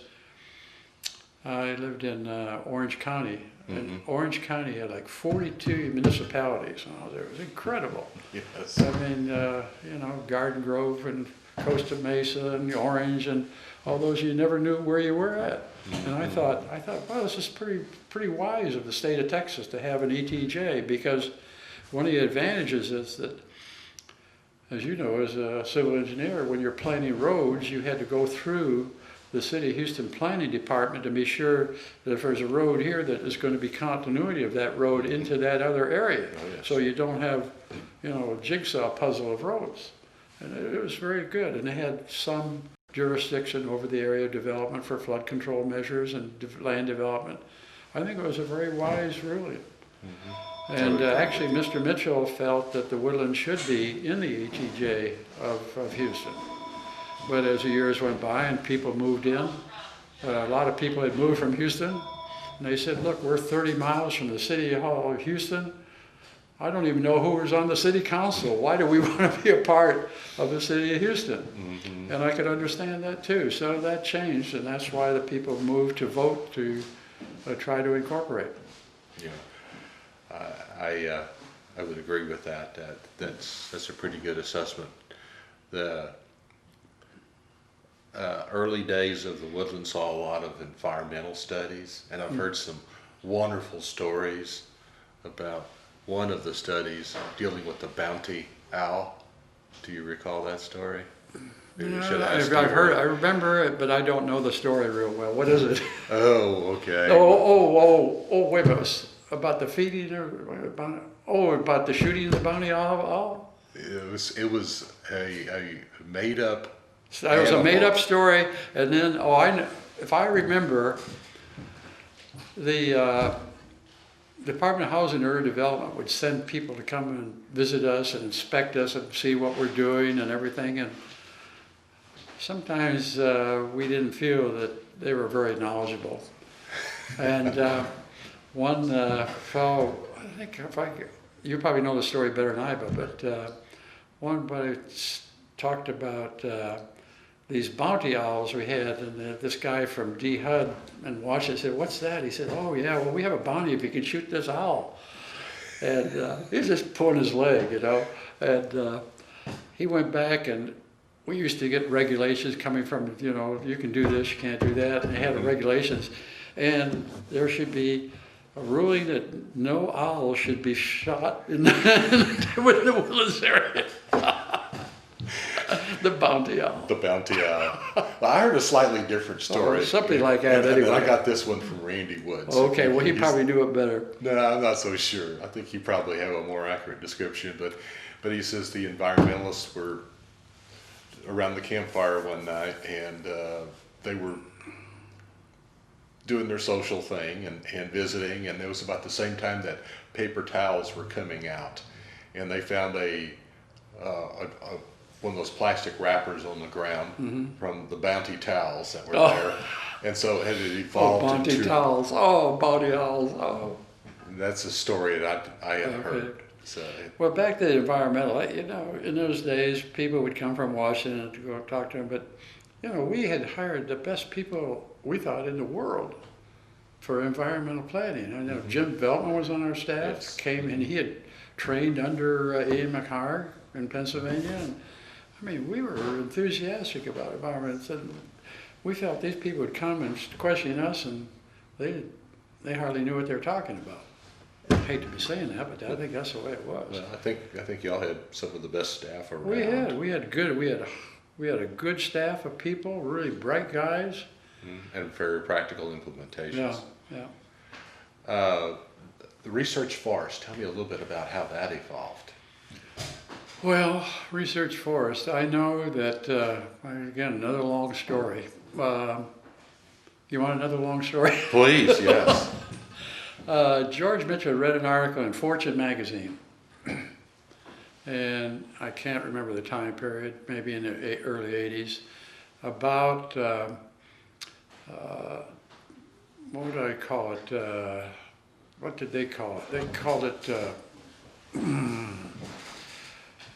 Speaker 2: I lived in Orange County. And Orange County had like 42 municipalities when I was there. It was incredible.
Speaker 1: Yes.
Speaker 2: I mean, you know, Garden Grove and Costa Mesa and Orange and all those, you never knew where you were at. And I thought, wow, this is pretty wise of the state of Texas to have an ETJ, because one of the advantages is that, as you know, as a civil engineer, when you're planning roads, you had to go through the City of Houston Planning Department to be sure that if there's a road here, that there's going to be continuity of that road into that other area.
Speaker 1: Oh, yes.
Speaker 2: So you don't have, you know, a jigsaw puzzle of roads. And it was very good. And they had some jurisdiction over the area of development for flood control measures and land development. I think it was a very wise ruling. And actually, Mr. Mitchell felt that the Woodlands should be in the ETJ of Houston. But as the years went by and people moved in, a lot of people had moved from Houston, and they said, look, we're 30 miles from the city hall of Houston. I don't even know who was on the city council. Why do we want to be a part of the city of Houston? And I could understand that too. So that changed, and that's why the people moved to vote to try to incorporate.
Speaker 1: Yeah. I would agree with that. That's a pretty good assessment. The early days of the Woodlands saw a lot of environmental studies, and I've heard some wonderful stories about one of the studies dealing with the bounty owl. Do you recall that story? Maybe I should ask
Speaker 2: I've
Speaker 1: you.
Speaker 2: heard, I remember it, but I don't know the story real well. What is it?
Speaker 1: Oh, okay.
Speaker 2: Oh, wait a minute. About the feeding, about the shooting of the bounty owl?
Speaker 1: It was a made up.
Speaker 2: So it was a made-up story, and then if I remember, the Department of Housing and Urban Development would send people to come and visit us and inspect us and see what we're doing and everything. And sometimes we didn't feel that they were very knowledgeable. And one fellow, I think you probably know the story better than I do, but one buddy talked about these bounty owls we had, and this guy from D HUD in Washington said, "What's that?" He said, "Oh yeah, well we have a bounty if you can shoot this owl." And he's just pulling his leg, you know. And he went back, and we used to get regulations coming from, you know, you can do this, you can't do that, and they had the regulations, and there should be a ruling that no owl should be shot in with the Woodlands area. The bounty owl.
Speaker 1: The bounty owl. Well, I heard a slightly different story.
Speaker 2: Oh, something like that,
Speaker 1: And
Speaker 2: anyway.
Speaker 1: I got this one from Randy Woods.
Speaker 2: Okay, well he probably knew it better.
Speaker 1: No, I'm not so sure. I think he probably have a more accurate description, but he says the environmentalists were around the campfire one night, and they were doing their social thing and visiting, and it was about the same time that paper towels were coming out, and they found one of those plastic wrappers on the ground from the bounty towels that were there, and so it had evolved
Speaker 2: Bounty
Speaker 1: into
Speaker 2: towels, bounty owls, oh.
Speaker 1: That's a story that I had heard. So
Speaker 2: Well, back to the environmental, you know, in those days, people would come from Washington to go talk to them, but, you know, we had hired the best people, we thought, in the world for environmental planning. I know Jim Veltman was on our staff,
Speaker 1: Yes.
Speaker 2: came and he had trained under Ian McHarg in Pennsylvania, and I mean, we were enthusiastic about environment. And we felt these people would come and question us, and they hardly knew what they were talking about. I hate to be saying that, but I think that's the way it was.
Speaker 1: Well, I think y'all had some of the best staff around.
Speaker 2: We had a good staff of people, really bright guys.
Speaker 1: And very practical implementations.
Speaker 2: Yeah.
Speaker 1: The research forest, tell me a little bit about how that evolved.
Speaker 2: Well, research forest, I know that, again, another long story. You want another long story?
Speaker 1: Please, yes.
Speaker 2: George Mitchell read an article in Fortune magazine, and I can't remember the time period, maybe in the early 80s, about, what would I call it? What did they call it? They called it,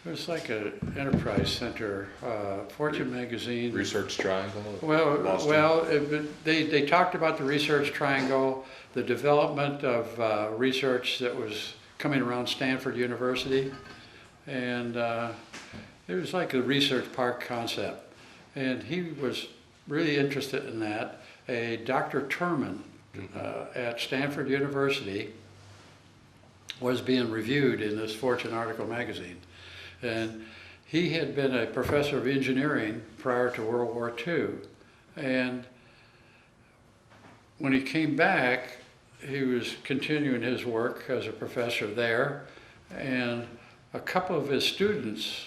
Speaker 2: it was like an enterprise center, Fortune magazine.
Speaker 1: Research Triangle?
Speaker 2: They talked about the research triangle, the development of research that was coming around Stanford University, and it was like a research park concept. And he was really interested in that. A Dr. Terman at Stanford University was being reviewed in this Fortune article magazine. And he had been a professor of engineering prior to World War II. And when he came back, he was continuing his work as a professor there. And a couple of his students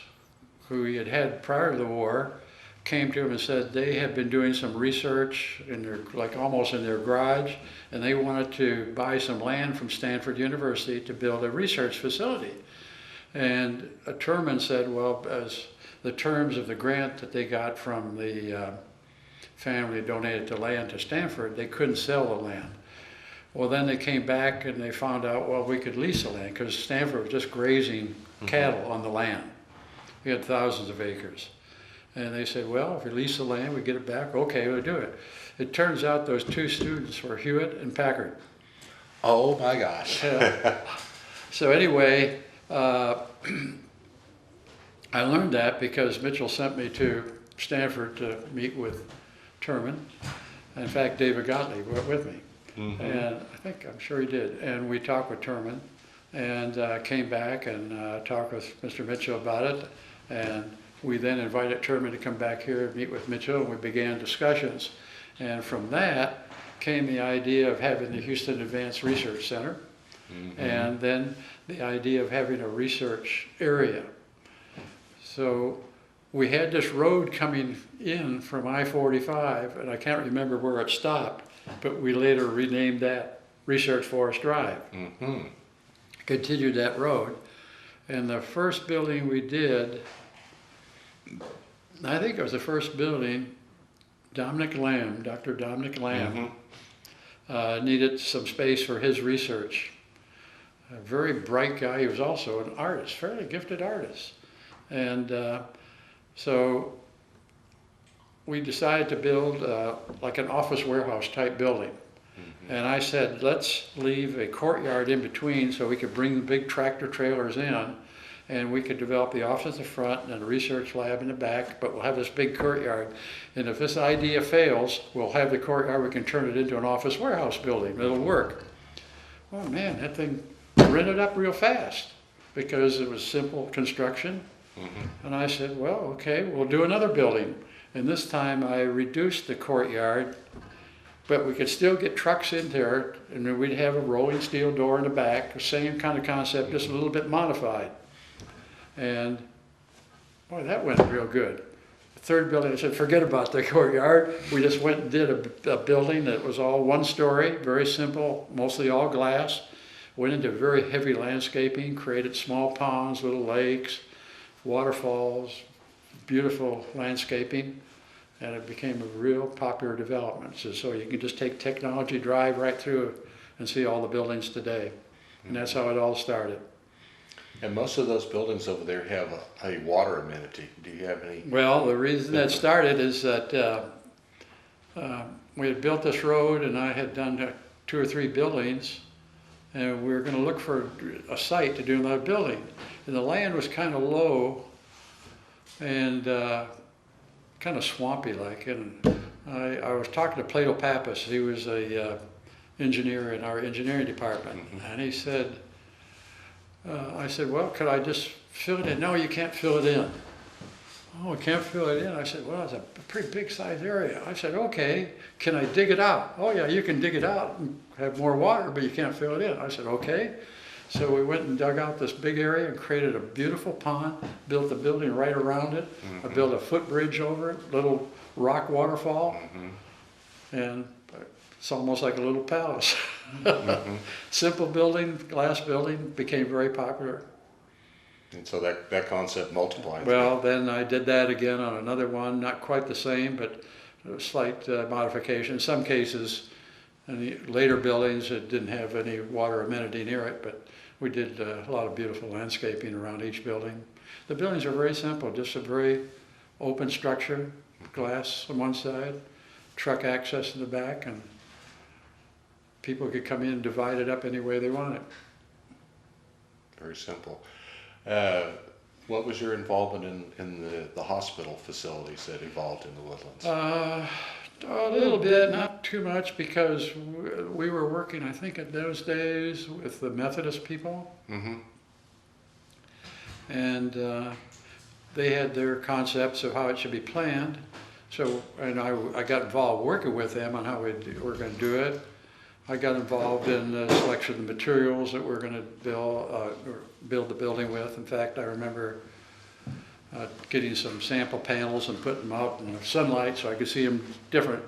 Speaker 2: who he had had prior to the war came to him and said they had been doing some research in their, like almost in their garage, and they wanted to buy some land from Stanford University to build a research facility. And a Terman said, well, as the terms of the grant that they got from the family donated the land to Stanford, they couldn't sell the land. Well, then they came back and they found out, well, we could lease the land because Stanford was just grazing cattle on the land. We had thousands of acres. And they said, well, if we lease the land, we get it back, okay, we'll do it. It turns out those two students were Hewitt and Packard.
Speaker 1: Oh my gosh.
Speaker 2: So anyway, I learned that because Mitchell sent me to Stanford to meet with Terman. In fact, David Gottlieb went with me. And I'm sure he did. And we talked with Terman and came back and talked with Mr. Mitchell about it. And we then invited Terman to come back here and meet with Mitchell, and we began discussions. And from that came the idea of having the Houston Advanced Research Center, and then the idea of having a research area. So we had this road coming in from I-45, and I can't remember where it stopped, but we later renamed that Research Forest Drive. Continued that road, and the first building we did, I think it was the first building, Dominic Lamb, Dr. Dominic Lamb, needed some space for his research. A very bright guy. He was also an artist, fairly gifted artist. And so we decided to build like an office warehouse type building. And I said, let's leave a courtyard in between so we could bring the big tractor trailers in, and we could develop the office in the front and a research lab in the back, but we'll have this big courtyard. And if this idea fails, we'll have the courtyard, we can turn it into an office warehouse building. It'll work. Oh man, that thing rented up real fast because it was simple construction. And I said, well, okay, we'll do another building. And this time I reduced the courtyard, but we could still get trucks in there, and then we'd have a rolling steel door in the back, the same kind of concept, just a little bit modified. And boy, that went real good. The third building, I said, forget about the courtyard. We just went and did a building that was all one story, very simple, mostly all glass. Went into very heavy landscaping, created small ponds, little lakes, waterfalls, beautiful landscaping, and it became a real popular development. So you can just take technology, drive right through and see all the buildings today. And that's how it all started.
Speaker 1: And most of those buildings over there have a water amenity. Do you have any?
Speaker 2: Well, the reason that started is that we had built this road, and I had done 2 or 3 buildings, and we were going to look for a site to do another building. And the land was kind of low and kind of swampy like. And I was talking to Plato Pappas. He was a engineer in our engineering department, and he said, I said, well, could I just fill it in? No, you can't fill it in. Oh, I can't fill it in. I said, well, it's a pretty big size area. I said, okay, can I dig it out? Oh yeah, you can dig it out and have more water, but you can't fill it in. I said, okay. So we went and dug out this big area and created a beautiful pond, built the building right around it. I built a footbridge over it, little rock waterfall, and it's almost like a little palace. Simple building, glass building, became very popular.
Speaker 1: And so that concept multiplied.
Speaker 2: Well, then I did that again on another one, not quite the same, but a slight modification. In some cases, in the later buildings, it didn't have any water amenity near it, but we did a lot of beautiful landscaping around each building. The buildings are very simple, just a very open structure, glass on one side, truck access in the back, and people could come in and divide it up any way they wanted.
Speaker 1: Very simple. What was your involvement in the hospital facilities that evolved in the Woodlands?
Speaker 2: A little bit, not too much, because we were working, I think, in those days with the Methodist people. And they had their concepts of how it should be planned. So, and I got involved working with them on how we were going to do it. I got involved in the selection of the materials that we're going to build the building with. In fact, I remember getting some sample panels and putting them out in the sunlight so I could see them different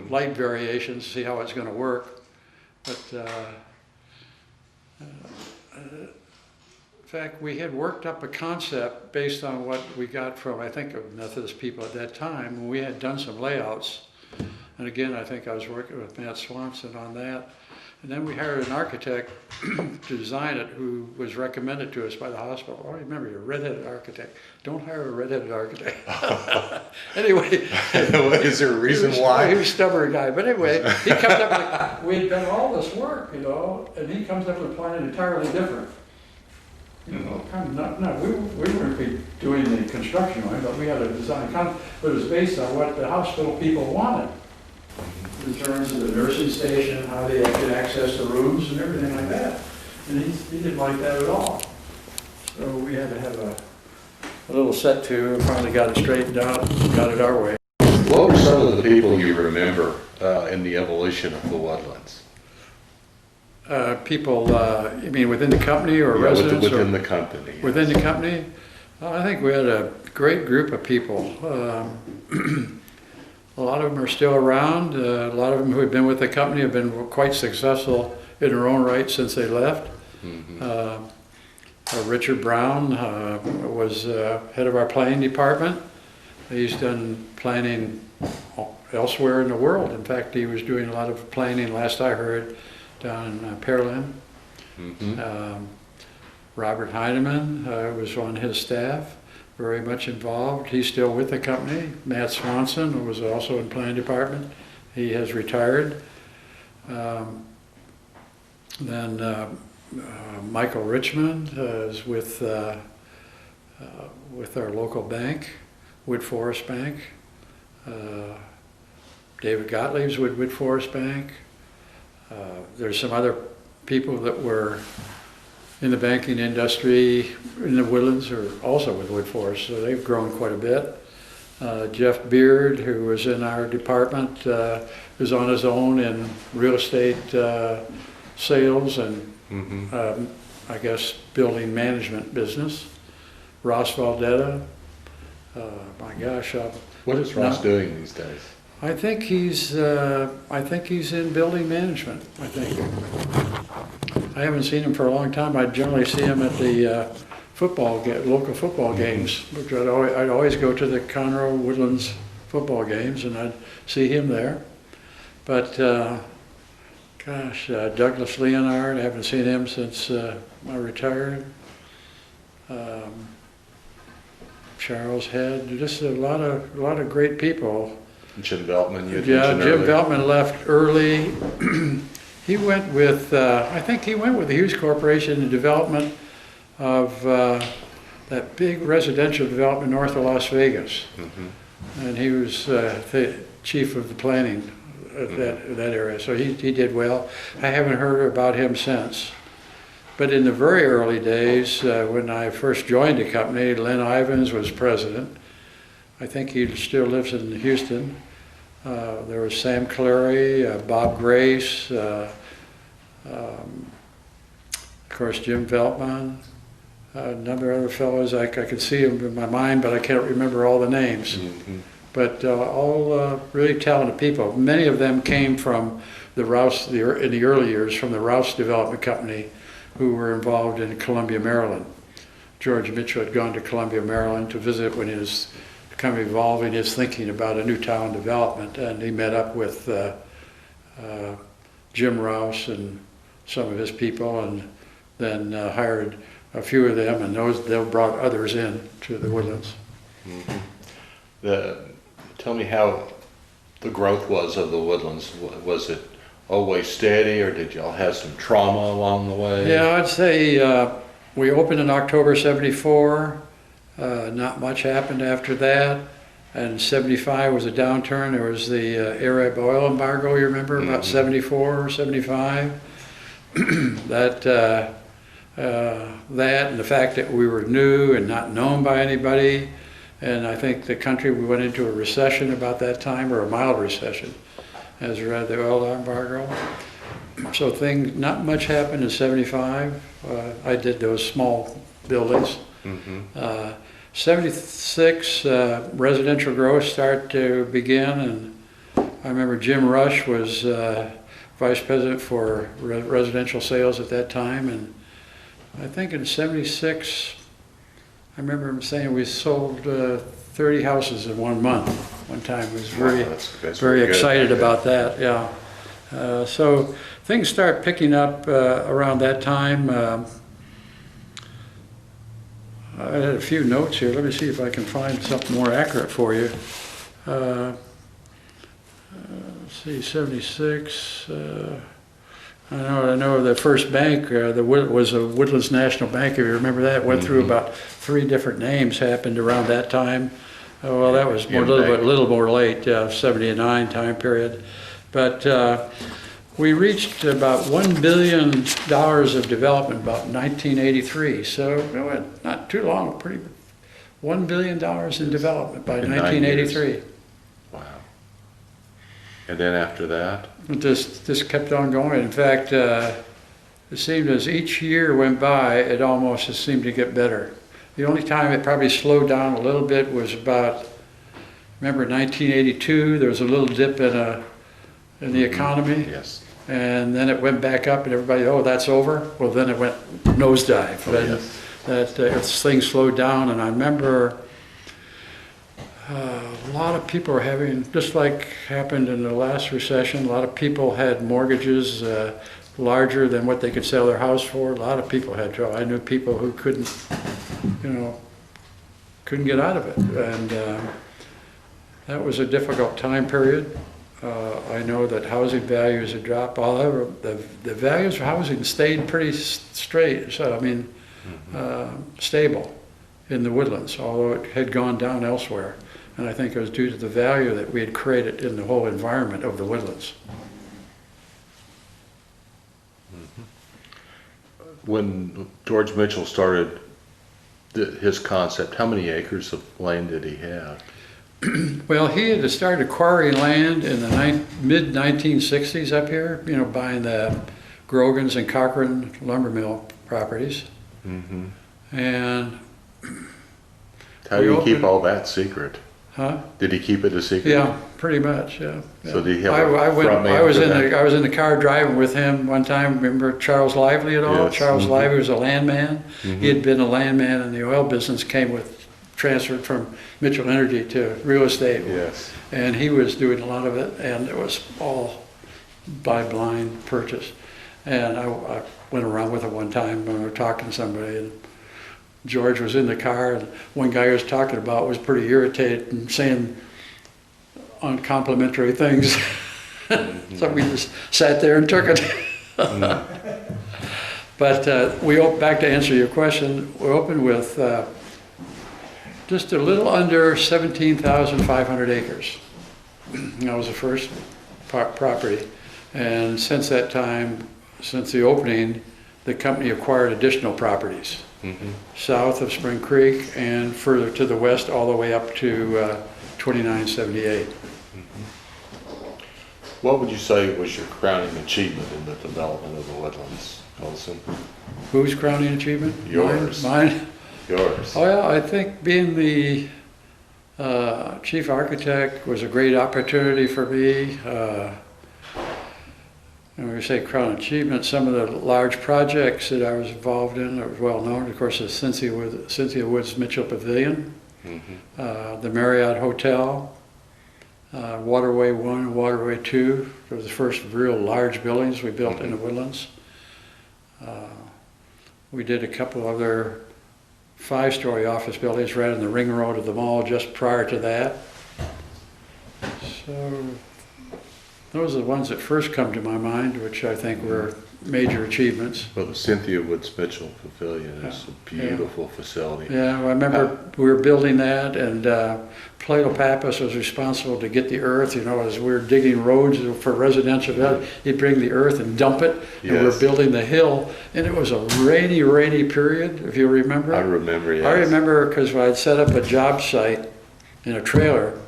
Speaker 2: light variations, see how it's going to work. But in fact, we had worked up a concept based on what we got from, I think, of Methodist people at that time, and we had done some layouts. And again, I think I was working with Matt Swanson on that. And then we hired an architect to design it who was recommended to us by the hospital. Oh, remember, you're a redheaded architect. Don't hire a redheaded architect. Anyway.
Speaker 1: Is there a reason why?
Speaker 2: He was a stubborn guy. But anyway, he comes up with, we'd done all this work, you know, and he comes up with a plan entirely different. You know, kind of we weren't doing the construction on it, but we had a design, but it was based on what the hospital people wanted in terms of the nursing station, how they could access the rooms and everything like that. And he didn't like that at all. So we had to have a little set to, and finally got it straightened out, got it our way.
Speaker 1: What were some of the people you remember in the evolution of the Woodlands?
Speaker 2: People, you mean within the company or residents?
Speaker 1: Within the company. Yes.
Speaker 2: Within the company? I think we had a great group of people. A lot of them are still around. A lot of them who have been with the company have been quite successful in their own right since they left. Richard Brown was head of our planning department. He's done planning elsewhere in the world. In fact, he was doing a lot of planning, last I heard, down in Pearland. Robert Heineman was on his staff, very much involved. He's still with the company. Matt Swanson, who was also in planning department, he has retired. Then Michael Richmond is with our local bank, Wood Forest Bank. David Gottlieb's with Wood Forest Bank. There's some other people that were in the banking industry in the Woodlands are also with Wood Forest, so they've grown quite a bit. Jeff Beard, who was in our department, is on his own in real estate sales and I guess building management business. Ross Valdetta, my gosh.
Speaker 1: What is Ross doing these days?
Speaker 2: I think he's in building management, I think. I haven't seen him for a long time. I generally see him at the local football games. I'd always go to the Conroe Woodlands football games, and I'd see him there. But gosh, Douglas Leonard, I haven't seen him since I retired. Charles Head, just a lot of great people.
Speaker 1: Jim Beltman, you had
Speaker 2: yeah,
Speaker 1: mentioned
Speaker 2: Jim
Speaker 1: earlier.
Speaker 2: Beltman left early. He went with, I think he went with the Hughes Corporation in development of that big residential development north of Las Vegas. And he was the chief of the planning of that area, so he did well. I haven't heard about him since. But in the very early days, when I first joined the company, Len Ivins was president. I think he still lives in Houston. There was Sam Clary, Bob Grace, of course Jim Veltman, a number of other fellows. I could see them in my mind, but I can't remember all the names. But all really talented people. Many of them came from the Rouse, in the early years, from the Rouse Development Company, who were involved in Columbia, Maryland. George Mitchell had gone to Columbia, Maryland to visit when he was kind of evolving his thinking about a new town development, and he met up with Jim Rouse and some of his people, and then hired a few of them, and they brought others in to the Woodlands.
Speaker 1: Tell me how the growth was of the Woodlands. Was it always steady, or did y'all have some trauma along the way?
Speaker 2: Yeah, I'd say we opened in October '74. Not much happened after that. And '75 was a downturn. There was the Arab oil embargo, you remember, about '74 or '75. That and the fact that we were new and not known by anybody. And I think the country, we went into a recession about that time, or a mild recession, as a result of the oil embargo. So not much happened in '75. I did those small buildings. 76, residential growth started to begin, and I remember Jim Rush was vice president for residential sales at that time, and I think in '76, I remember him saying we sold 30 houses in 1 month. One time, he was very excited about that. Yeah. So things start picking up around that time. I had a few notes here. Let me see if I can find something more accurate for you. Let's see, '76. I know the first bank was a Woodlands National Bank, if you remember that. Went through about 3 different names, happened around that time. Well, that was a little more late, '79 time period. But we reached about $1 billion of development about 1983. So not too long, $1 billion in development by 1983.
Speaker 1: Wow. And then after that?
Speaker 2: This kept on going. In fact, it seemed as each year went by, it almost seemed to get better. The only time it probably slowed down a little bit was about, remember 1982, there was a little dip in the economy.
Speaker 1: Yes.
Speaker 2: And then it went back up, and everybody, oh, that's over. Well, then it went nosedive. Things slowed down, and I remember a lot of people were having, just like happened in the last recession, a lot of people had mortgages larger than what they could sell their house for. A lot of people had trouble. I knew people who couldn't get out of it, and that was a difficult time period. I know that housing values had dropped. However, the values of housing stayed pretty straight. So I mean, stable in the Woodlands, although it had gone down elsewhere. And I think it was due to the value that we had created in the whole environment of the Woodlands.
Speaker 1: When George Mitchell started his concept, how many acres of land did he have?
Speaker 2: Well, he had started acquiring land in the mid-1960s up here, buying the Grogan's and Cochran lumber mill properties. And
Speaker 1: how do you keep all that secret?
Speaker 2: Huh?
Speaker 1: Did he keep it a secret?
Speaker 2: Yeah, pretty much. Yeah.
Speaker 1: So did he have
Speaker 2: I was in the car driving with him one time. Remember Charles Lively at all?
Speaker 1: Yes.
Speaker 2: Charles Lively was a landman. He had been a landman in the oil business. Transferred from Mitchell Energy to real estate.
Speaker 1: Yes.
Speaker 2: And he was doing a lot of it, and it was all by blind purchase. And I went around with it one time when we were talking to somebody, and George was in the car, and one guy he was talking about was pretty irritated and saying uncomplimentary things. So we just sat there and took it. But back to answer your question, we opened with Just a little under 17,500 acres. That was the first property. And since that time, since the opening, the company acquired additional properties south of Spring Creek and further to the west, all the way up to 2978.
Speaker 1: What would you say was your crowning achievement in the development of the woodlands, Coulson?
Speaker 2: Whose crowning achievement?
Speaker 1: Yours.
Speaker 2: Mine?
Speaker 1: Yours.
Speaker 2: Oh yeah, I think being the chief architect was a great opportunity for me. And when we say crown achievement, some of the large projects that I was involved in are well known. Of course, the Cynthia Woods Mitchell Pavilion, the Marriott Hotel, Waterway 1 and Waterway 2. Those were the first real large buildings we built in the woodlands. We did a couple other 5-story office buildings right in the ring road of the mall just prior to that. So those are the ones that first come to my mind, which I think were major achievements.
Speaker 1: Well, the Cynthia Woods Mitchell Pavilion is a beautiful facility.
Speaker 2: Yeah, I remember we were building that, and Plato Pappas was responsible to get the earth. You know, as we were digging roads for residential development, he'd bring the earth and dump it, and we were building the hill. And it was a rainy period, if you remember.
Speaker 1: I remember, yes.
Speaker 2: I remember because I'd set up a job site in a trailer.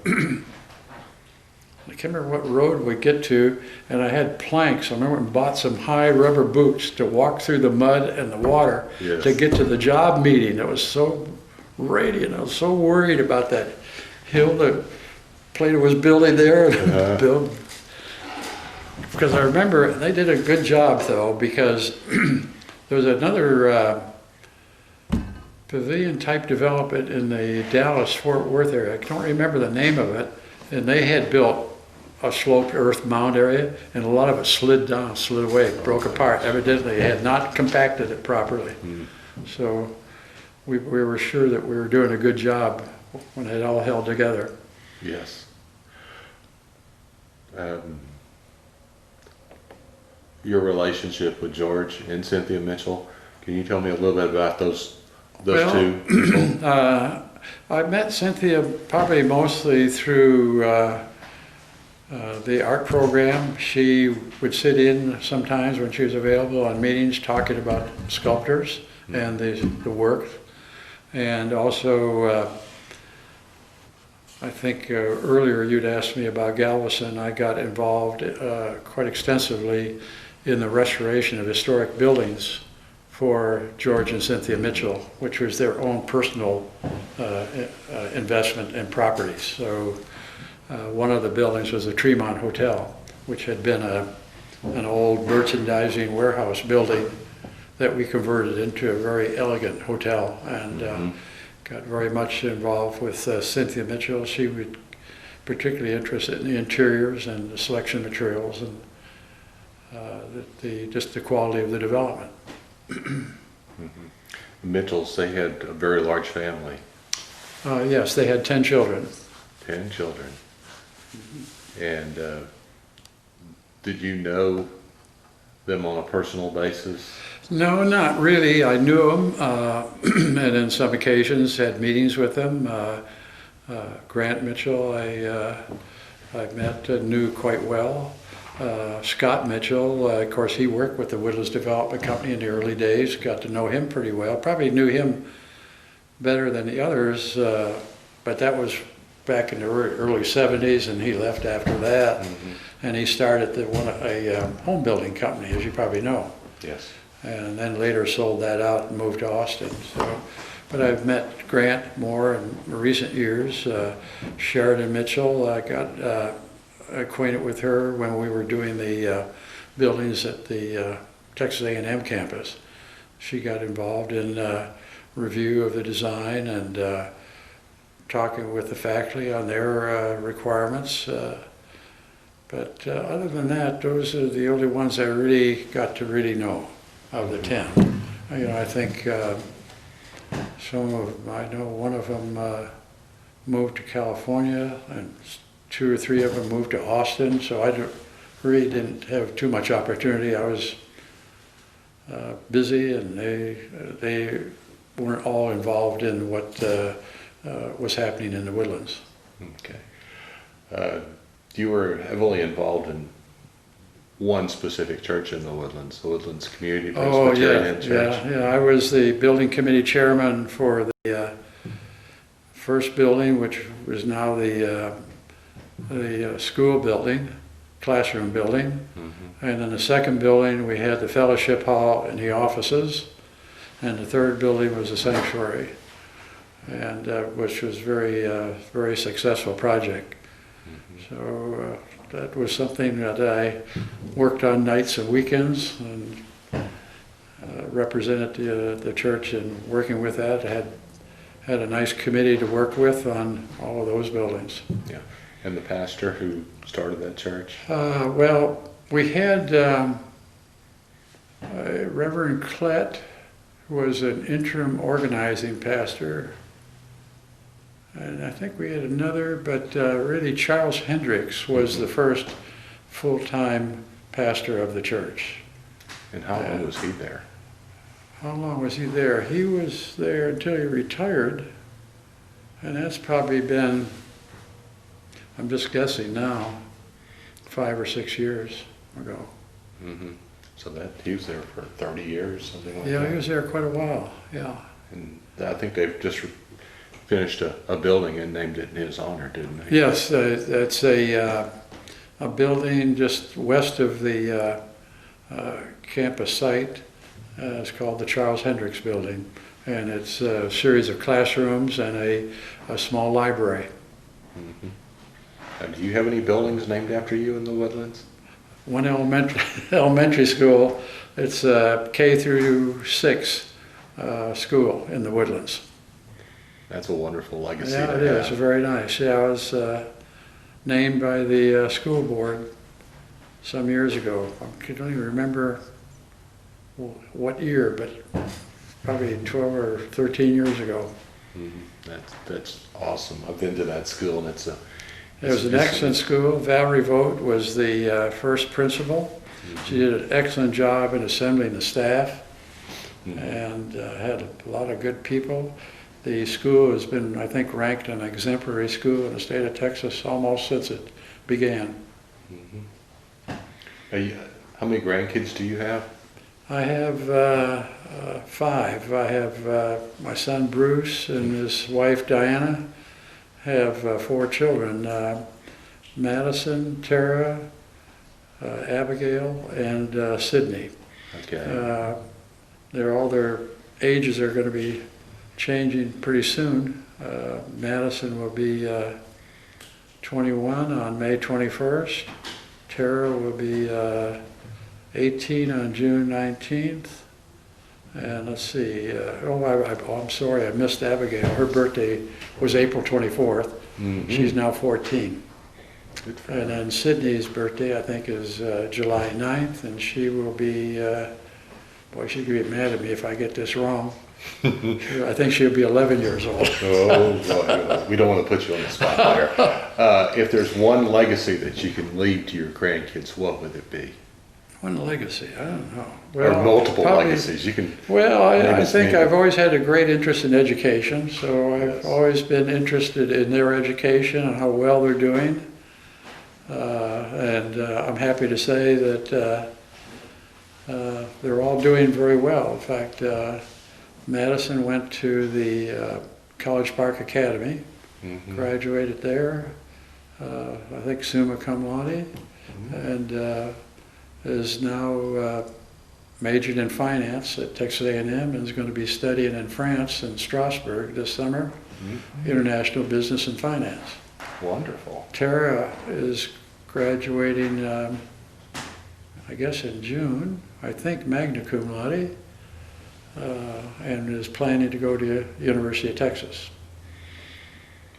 Speaker 2: I can't remember what road we get to, and I had planks. I remember we bought some high rubber boots to walk through the mud and the water to get to the job meeting. It was so rainy, and I was so worried about that hill that Plato was building there. Because I remember they did a good job, though, because there was another pavilion-type development in the Dallas-Fort Worth area. I don't remember the name of it, and they had built a sloped earth mound area, and a lot of it slid down, slid away, broke apart. Evidently, they had not compacted it properly. So we were sure that we were doing a good job when it all held together.
Speaker 1: Yes. Your relationship with George and Cynthia Mitchell, can you tell me a little bit about those two people?
Speaker 2: I met Cynthia probably mostly through the art program. She would sit in sometimes when she was available on meetings talking about sculptors and the work. And also, I think earlier you'd asked me about Galveston. I got involved quite extensively in the restoration of historic buildings for George and Cynthia Mitchell, which was their own personal investment in properties. So one of the buildings was the Tremont Hotel, which had been an old merchandising warehouse building that we converted into a very elegant hotel, and got very much involved with Cynthia Mitchell. She was particularly interested in the interiors and the selection materials and just the quality of the development.
Speaker 1: Mitchells, they had a very large family.
Speaker 2: Yes, they had 10 children.
Speaker 1: 10 children. And did you know them on a personal basis?
Speaker 2: No, not really. I knew them, and on some occasions had meetings with them. Grant Mitchell, I met and knew quite well. Scott Mitchell, of course, he worked with the Woodlands Development Company in the early days. Got to know him pretty well. Probably knew him better than the others, but that was back in the early 70s, and he left after that. And he started a home building company, as you probably know.
Speaker 1: Yes.
Speaker 2: And then later sold that out and moved to Austin. So, but I've met Grant more in recent years. Sheridan Mitchell, I got acquainted with her when we were doing the buildings at the Texas A&M campus. She got involved in review of the design and talking with the faculty on their requirements. But other than that, those are the only ones I really got to really know of the 10. You know, I think I know one of them moved to California, and 2 or 3 of them moved to Austin, so I really didn't have too much opportunity. I was busy, and they weren't all involved in what was happening in the Woodlands.
Speaker 1: Okay. You were heavily involved in one specific church in the Woodlands Community Presbyterian Church.
Speaker 2: Yeah. I was the building committee chairman for the first building, which was now the school building, classroom building. Mm-hmm. And in the second building, we had the fellowship hall and the offices. And the third building was the sanctuary, and which was very successful project. Mm-hmm. So that was something that I worked on nights and weekends, and represented the church in working with that. I had a nice committee to work with on all of those buildings.
Speaker 1: Yeah, and the pastor who started that church?
Speaker 2: Well, we had Reverend Klett was an interim organizing pastor, and I think we had another, but really Charles Hendricks was the first full-time pastor of the church.
Speaker 1: And how long was he there?
Speaker 2: How long was he there? He was there until he retired, and that's probably been, I'm just guessing now, 5 or 6 years ago.
Speaker 1: Mm-hmm. So that he was there for 30 years, something like that?
Speaker 2: Yeah, he was there quite a while, yeah.
Speaker 1: And I think they've just finished a building and named it in his honor, didn't they?
Speaker 2: Yes, that's a building just west of the campus site. It's called the Charles Hendricks Building, and it's a series of classrooms and a small library.
Speaker 1: Mm-hmm. Do you have any buildings named after you in the Woodlands?
Speaker 2: One elementary school. It's a K through 6 school in the Woodlands.
Speaker 1: That's a wonderful legacy.
Speaker 2: Yeah, it is. Very nice. Yeah, I was named by the school board some years ago. I don't even remember what year, but probably 12 or 13 years ago.
Speaker 1: Mm-hmm. That's awesome. I've been to that school, and it
Speaker 2: was an excellent school. Valerie Vogt was the first principal. Mm-hmm. She did an excellent job in assembling the staff, and had a lot of good people. The school has been, I think, ranked an exemplary school in the state of Texas almost since it began.
Speaker 1: Mm-hmm. How many grandkids do you have?
Speaker 2: I have 5. I have my son Bruce and his wife Diana. Have 4 children, Madison, Tara, Abigail, and Sydney.
Speaker 1: Okay.
Speaker 2: Their ages are going to be changing pretty soon. Madison will be 21 on May 21st. Tara will be 18 on June 19th. And let's see, I'm sorry, I missed Abigail. Her birthday was April 24th. Mm-hmm. She's now 14. And then Sydney's birthday, I think, is July 9th, and she will be, boy, she's going to be mad at me if I get this wrong. I think she'll be 11 years old.
Speaker 1: Oh, boy. We don't want to put you on the spot there. If there's one legacy that you can leave to your grandkids, what would it be?
Speaker 2: One legacy, I don't know.
Speaker 1: Well, or multiple legacies. You can.
Speaker 2: Well, I think I've always had a great interest in education, so I've always been interested in their education and how well they're doing. And I'm happy to say that they're all doing very well. In fact, Madison went to the College Park Academy, graduated there, I think summa cum laude, and is now majored in finance at Texas A&M and is going to be studying in France in Strasbourg this summer, international business and finance.
Speaker 1: Wonderful.
Speaker 2: Tara is graduating, I guess in June, I think magna cum laude, and is planning to go to University of Texas.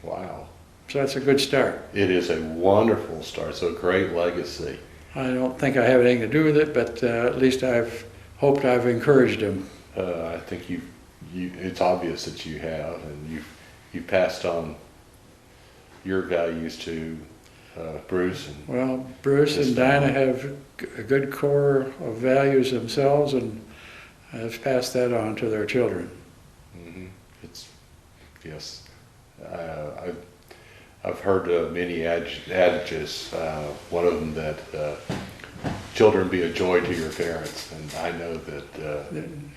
Speaker 1: Wow.
Speaker 2: So that's a good start.
Speaker 1: It is a wonderful start, so a great legacy.
Speaker 2: I don't think I have anything to do with it, but at least I've hoped I've encouraged him.
Speaker 1: I think it's obvious that you have, and you've passed on your values to Bruce.
Speaker 2: Well, Bruce and Dinah have a good core of values themselves, and have passed that on to their children.
Speaker 1: Yes. I've heard many adages. One of them that children be a joy to your parents, and I know that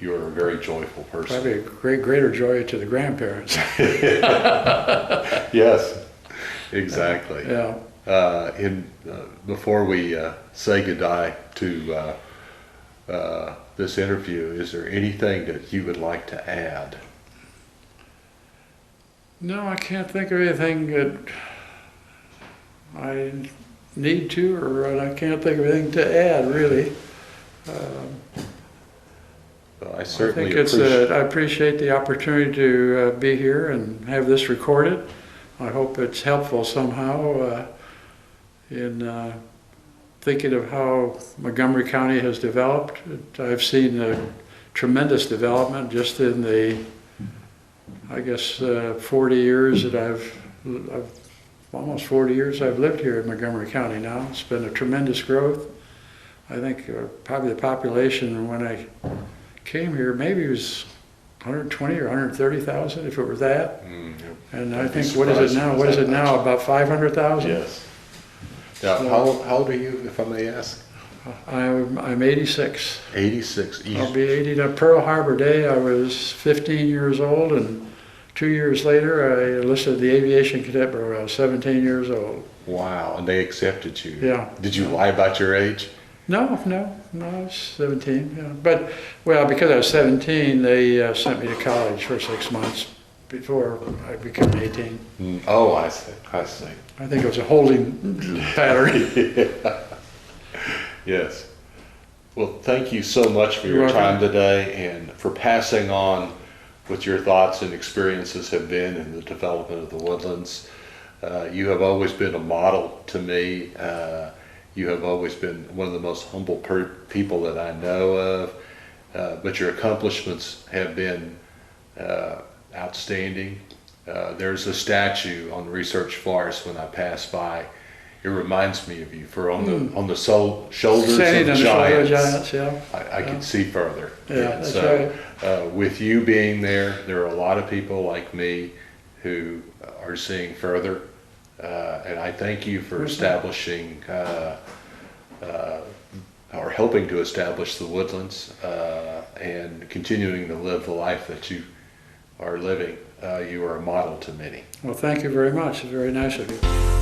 Speaker 1: you're a very joyful person.
Speaker 2: Probably a greater joy to the grandparents.
Speaker 1: Yes, exactly.
Speaker 2: Yeah.
Speaker 1: Before we say goodbye to this interview, is there anything that you would like to add?
Speaker 2: No, I can't think of anything that I need to, or I can't think of anything to add, really.
Speaker 1: Well, I certainly
Speaker 2: I appreciate the opportunity to be here and have this recorded. I hope it's helpful somehow in thinking of how Montgomery County has developed. I've seen a tremendous development just in the, I guess, 40 years that almost 40 years I've lived here in Montgomery County now. It's been a tremendous growth. I think probably the population when I came here, maybe it was 120 or 130,000, if it were that. And I think, what is it now? What is it now? About 500,000?
Speaker 1: Yes. Now, so, how old are you, if I may ask?
Speaker 2: I'm 86.
Speaker 1: 86.
Speaker 2: I'll be 80 on Pearl Harbor Day. I was 15 years old, and 2 years later I enlisted the Aviation Cadet Program. I was 17 years old.
Speaker 1: Wow, and they accepted you.
Speaker 2: Yeah.
Speaker 1: Did you lie about your age?
Speaker 2: No, I was 17, yeah. But, well, because I was 17, they sent me to college for 6 months before I became 18.
Speaker 1: Oh, I see.
Speaker 2: I think it was a holding pattern.
Speaker 1: Yeah. Yes. Well, thank you so much for your time today and for passing on what your thoughts and experiences have been in the development of the Woodlands. You have always been a model to me. You have always been one of the most humble people that I know of, but your accomplishments have been outstanding. There's a statue on Research Forest when I pass by. It reminds me of you, for on the shoulders of giants.
Speaker 2: Yeah.
Speaker 1: I can see further.
Speaker 2: Yeah, that's
Speaker 1: so,
Speaker 2: right.
Speaker 1: With you being there are a lot of people like me who are seeing further. And I thank you for establishing or helping to establish the Woodlands and continuing to live the life that you are living. You are a model to many.
Speaker 2: Well, thank you very much. It's very nice of you.